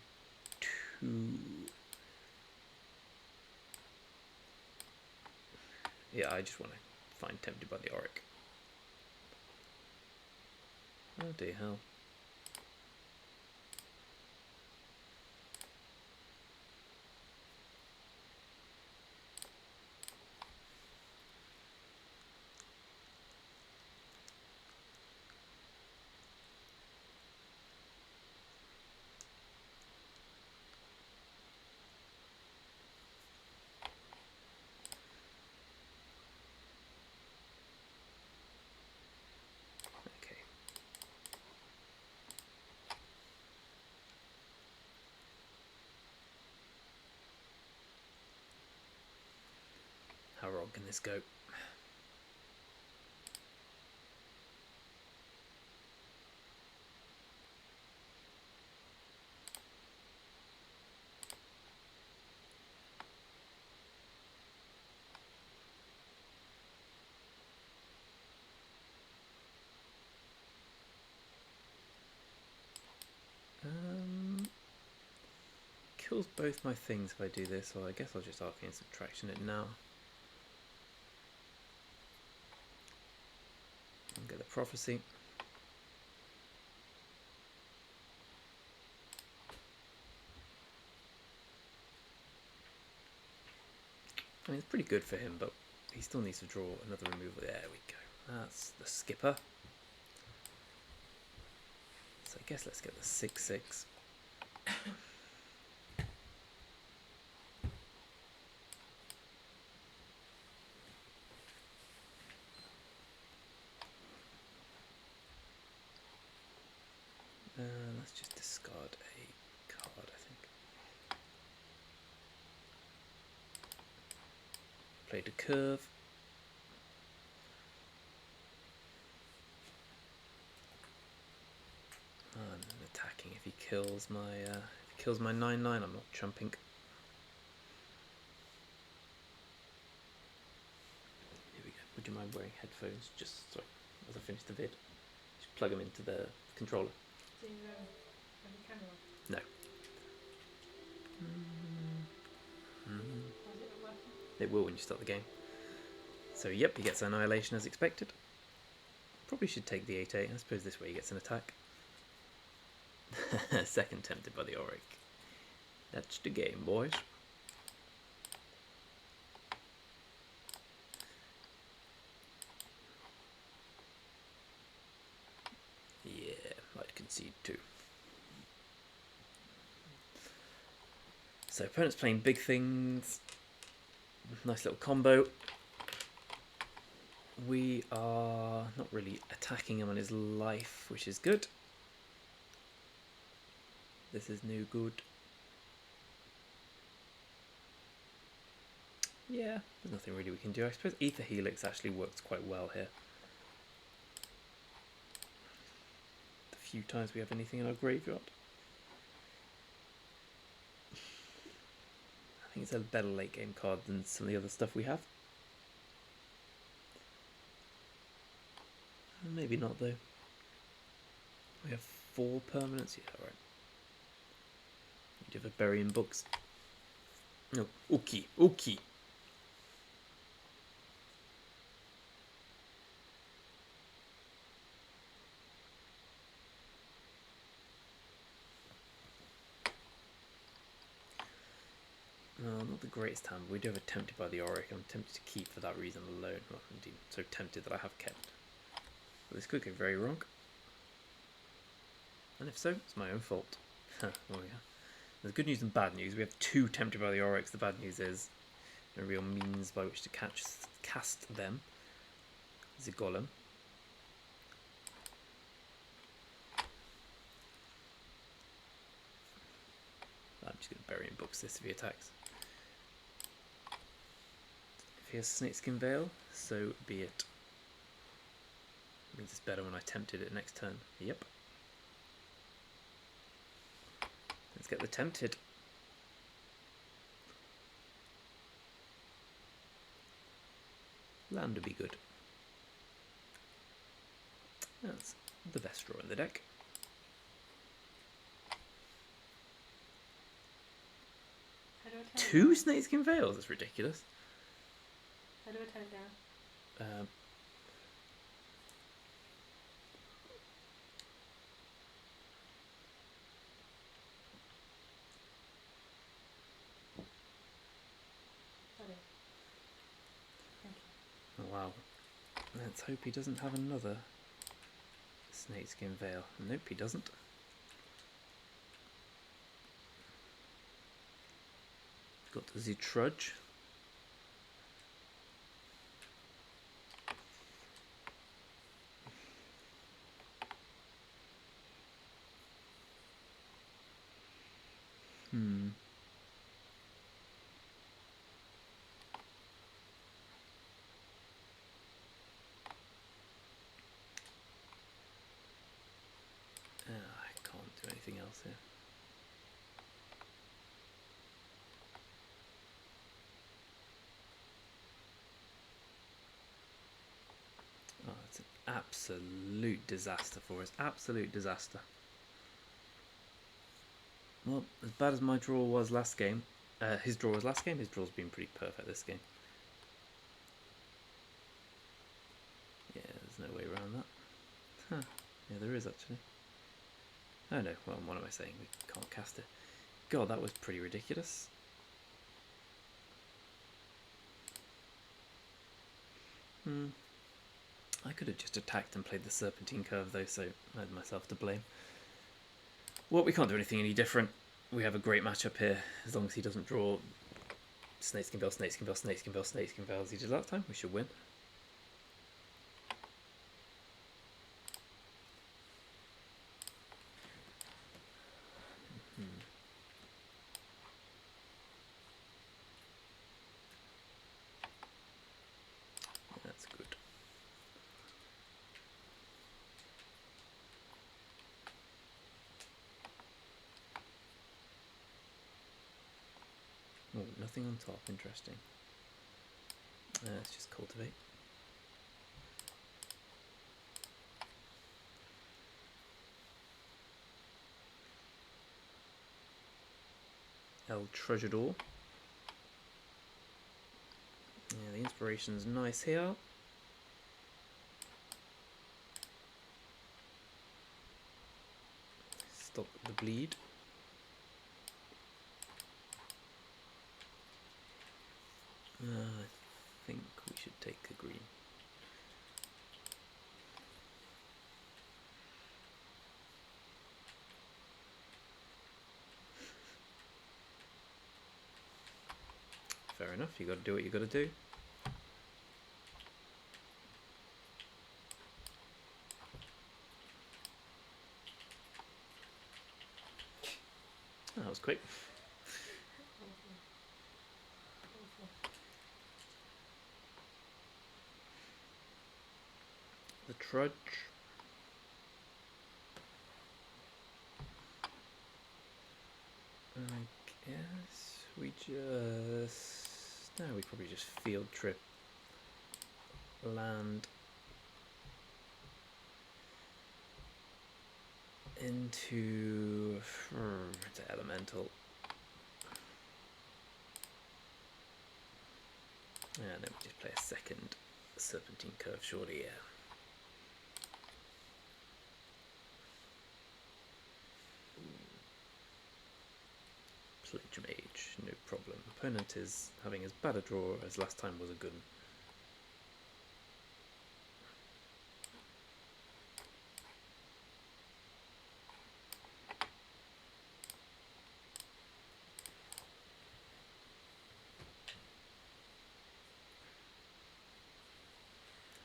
2. Yeah, I just want to find Tempted by the Auric. Oh dear hell. Okay. How wrong can this go? Kills both my things if I do this, so I guess I'll just Arcane Subtraction it now. And get the Prophecy. I mean, it's pretty good for him, but he still needs to draw another removal. There we go. That's the skipper. So I guess let's get the 6/6. Let's just discard a card, I think. Played a curve. I'm attacking if he kills my 9/9. I'm not chumping. Here we go. Would you mind wearing headphones just so as I finish the vid? Just plug them into the controller. Do you have a camera? No. Was it working? It will when you start the game. So yep, he gets Annihilation as expected. Probably should take the 8/8. I suppose this way he gets an attack. Second Tempted by the Auric. That's the game, boys. Yeah, I'd concede too. So opponent's playing big things. Nice little combo. We are not really attacking him on his life, which is good. This is no good. Yeah, there's nothing really we can do. I suppose Ether Helix actually works quite well here. The few times we have anything in our graveyard. I think it's a better late game card than some of the other stuff we have. Maybe not though. We have 4 permanents. Yeah, right. We do have a burying books. No, okay, okay. No, not the greatest hand, but we do have a Tempted by the Auric. I'm tempted to keep for that reason alone. Well, indeed, so tempted that I have kept. But this could go very wrong. And if so, it's my own fault. Oh yeah. There's good news and bad news. We have 2 Tempted by the Aurics. The bad news is no real means by which to cast them. The Golem. just going to bury in books this if he attacks. If he has Snakeskin Veil, so be it. Means it's better when I tempted it next turn. Yep. Let's get the tempted. Land would be good. That's the best draw in the deck. How do I turn it Two down? Snakeskin Veils? That's ridiculous. How do I turn it down? Got it. Thank you. Oh, wow. Let's hope he doesn't have another Snakeskin Veil. Nope, he doesn't. Got the Trudge. I can't do anything else here. Oh, it's an absolute disaster for us. Absolute disaster. Well, as bad as my draw was last game, his draw was last game, his draw's been pretty perfect this game. Yeah, there's no way around that. Huh. Yeah, there is actually. Oh no, well, what am I saying? We can't cast it. God, that was pretty ridiculous. I could have just attacked and played the Serpentine Curve though, so I had myself to blame. Well, we can't do anything any different. We have a great matchup here. As long as he doesn't draw Snakeskin Veil, Snakeskin Veil, Snakeskin Veil, Snakeskin Veil as he did last time, we should win. That's good. Oh, nothing on top, interesting. Let's just cultivate. El Treasuredor. Yeah, the inspiration's nice here. Stop the bleed. I think we should take the green. Fair enough, you got to do what you got to do. Oh, that was quick. The Trudge. I guess we just... No, we probably just field trip. Land. Into the elemental. And then we just play a second Serpentine Curve, surely, yeah. Pledge Mage, no problem. Opponent is having as bad a draw as last time was a good one.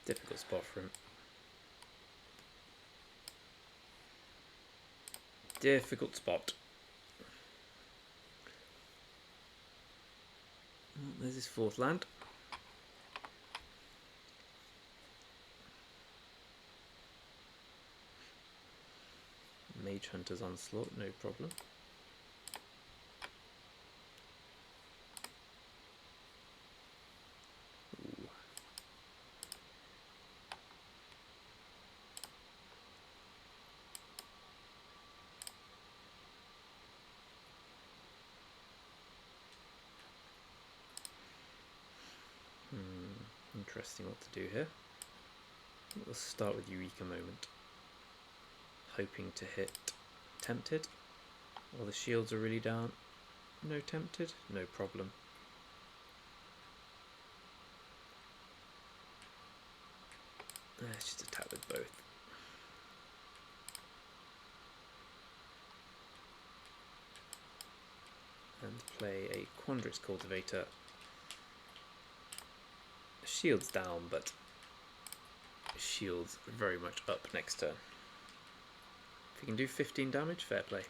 Difficult spot for him. Difficult spot. There's his fourth land. Mage Hunter's Onslaught, no problem. Ooh. Interesting what to do here. We'll start with Eureka Moment. Hoping to hit Tempted. While the shields are really down. No Tempted, no problem. Let's just attack with both. And play a Quandrix Cultivator. Shields down, but shields very much up next turn. If you can do 15 damage, fair play.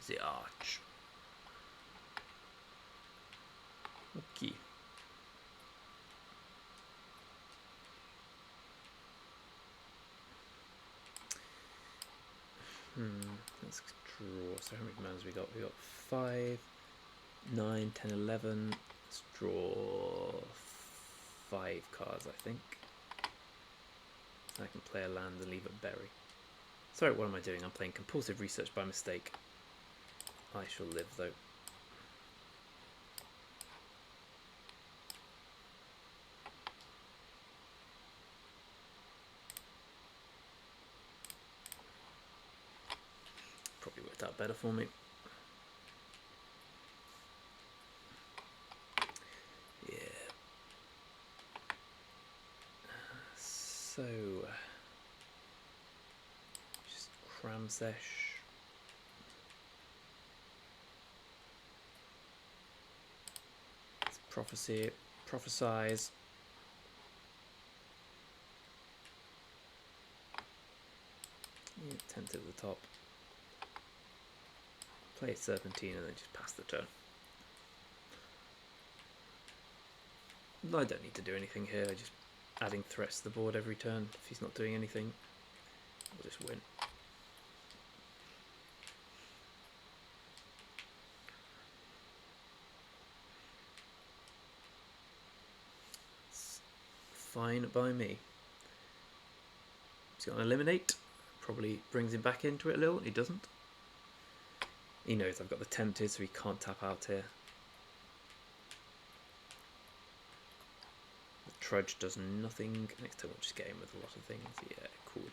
The Arch. Okay. Let's draw. So how many commands we got? We got 5, 9, 10, 11. Let's draw 5 cards, I think. I can play a land and leave it bury. Sorry, what am I doing? I'm playing Compulsive Research by mistake. I shall live, though. Probably worked out better for me. Yeah. So, just Cramsesh. Let's prophesize. Yeah, 10 to the top. Play Serpentine and then just pass the turn. I don't need to do anything here, just adding threats to the board every turn. If he's not doing anything, we'll just win. It's fine by me. He's going to eliminate, probably brings him back into it a little, he doesn't. He knows I've got the Tempted, so he can't tap out here. The Trudge does nothing. Next turn we'll just get him with a lot of things. Yeah, cool.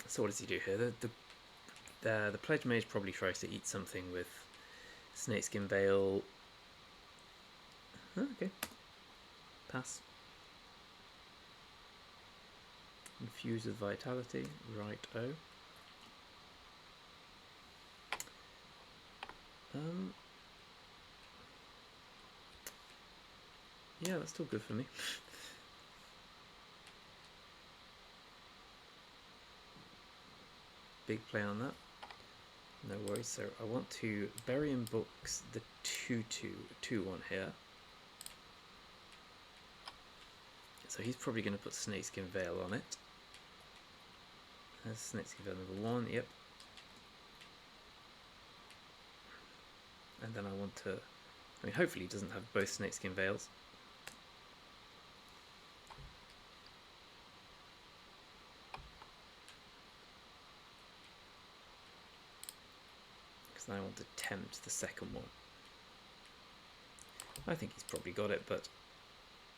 So what does he do here? The Pledge Mage probably tries to eat something with Snakeskin Veil. Oh, okay. Pass. Infuse with Vitality. Right-o. Yeah, that's still good for me. Big play on that. No worries. So I want to bury in books the 2/2 2/1 here. So he's probably going to put Snakeskin Veil on it. There's Snakeskin Veil number 1. Yep. And then I want to. I mean, hopefully he doesn't have both Snakeskin Veils. I want to tempt the second one. I think he's probably got it, but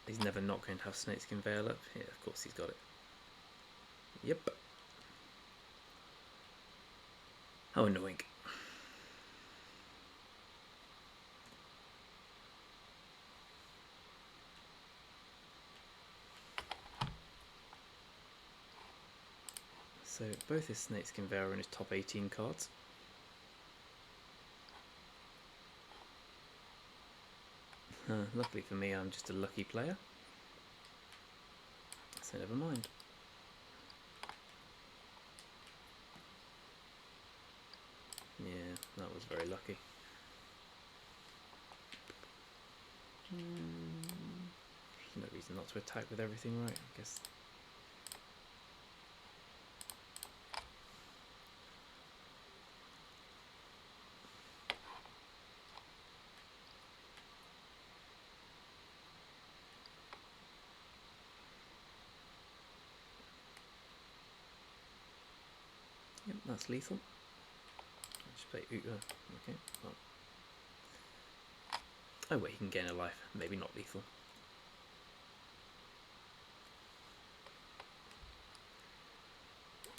he's never not going to have Snakeskin Veil up. Yeah, of course he's got it. Yep. How annoying. So both his Snakeskin Veil are in his top 18 cards. Luckily for me, I'm just a lucky player. So never mind. Yeah, that was very lucky. There's no reason not to attack with everything right, I guess. Yep, that's lethal. Just play okay. Well. Oh wait, he can gain a life. Maybe not lethal.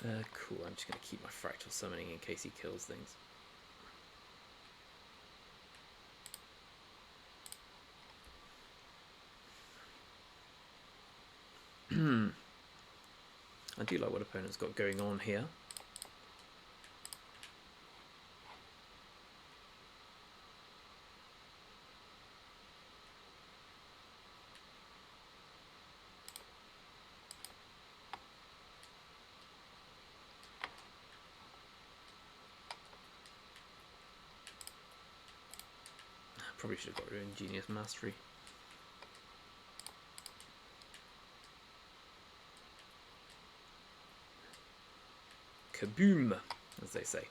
Cool, I'm just going to keep my fractal summoning in case he kills things. I do like what opponent's got going on here. Probably should have got rid of Ingenious Mastery. Kaboom, as they say.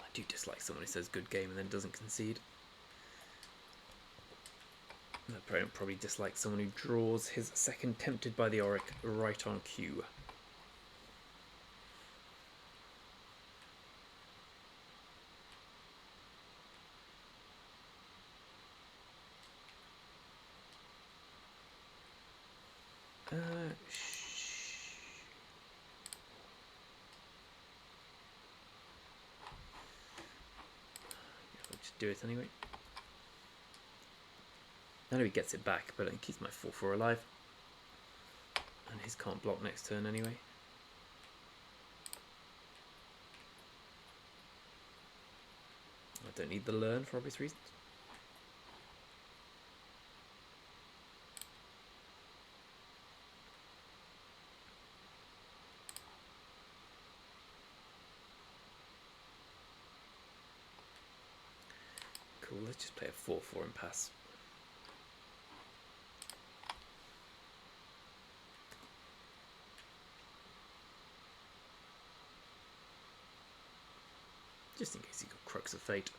I do dislike someone who says good game and then doesn't concede. The opponent probably dislikes someone who draws his second Tempted by the Auric right on cue. I'll just do it anyway. I know he gets it back, but it keeps my 4/4 alive. And his can't block next turn anyway. I don't need the learn for obvious reasons. Cool, let's just play a 4/4 and pass. Just in case he got Crux of Fate.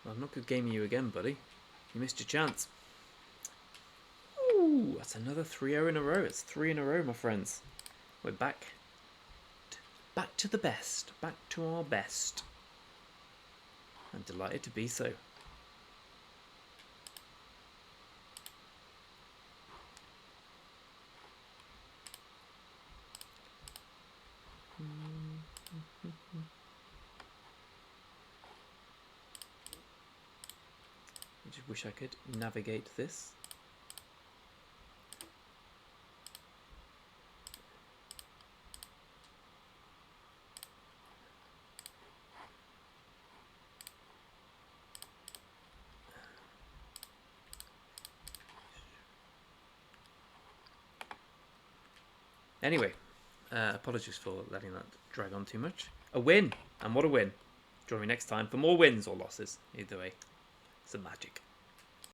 Well, I'm not good gaming you again, buddy. You missed your chance. Ooh, that's another 3-0 in a row. It's 3 in a row, my friends. We're back. Back to the best. Back to our best. I'm delighted to be so. I just wish I could navigate this. Anyway, apologies for letting that drag on too much. A win! And what a win! Join me next time for more wins or losses. Either way, it's a magic.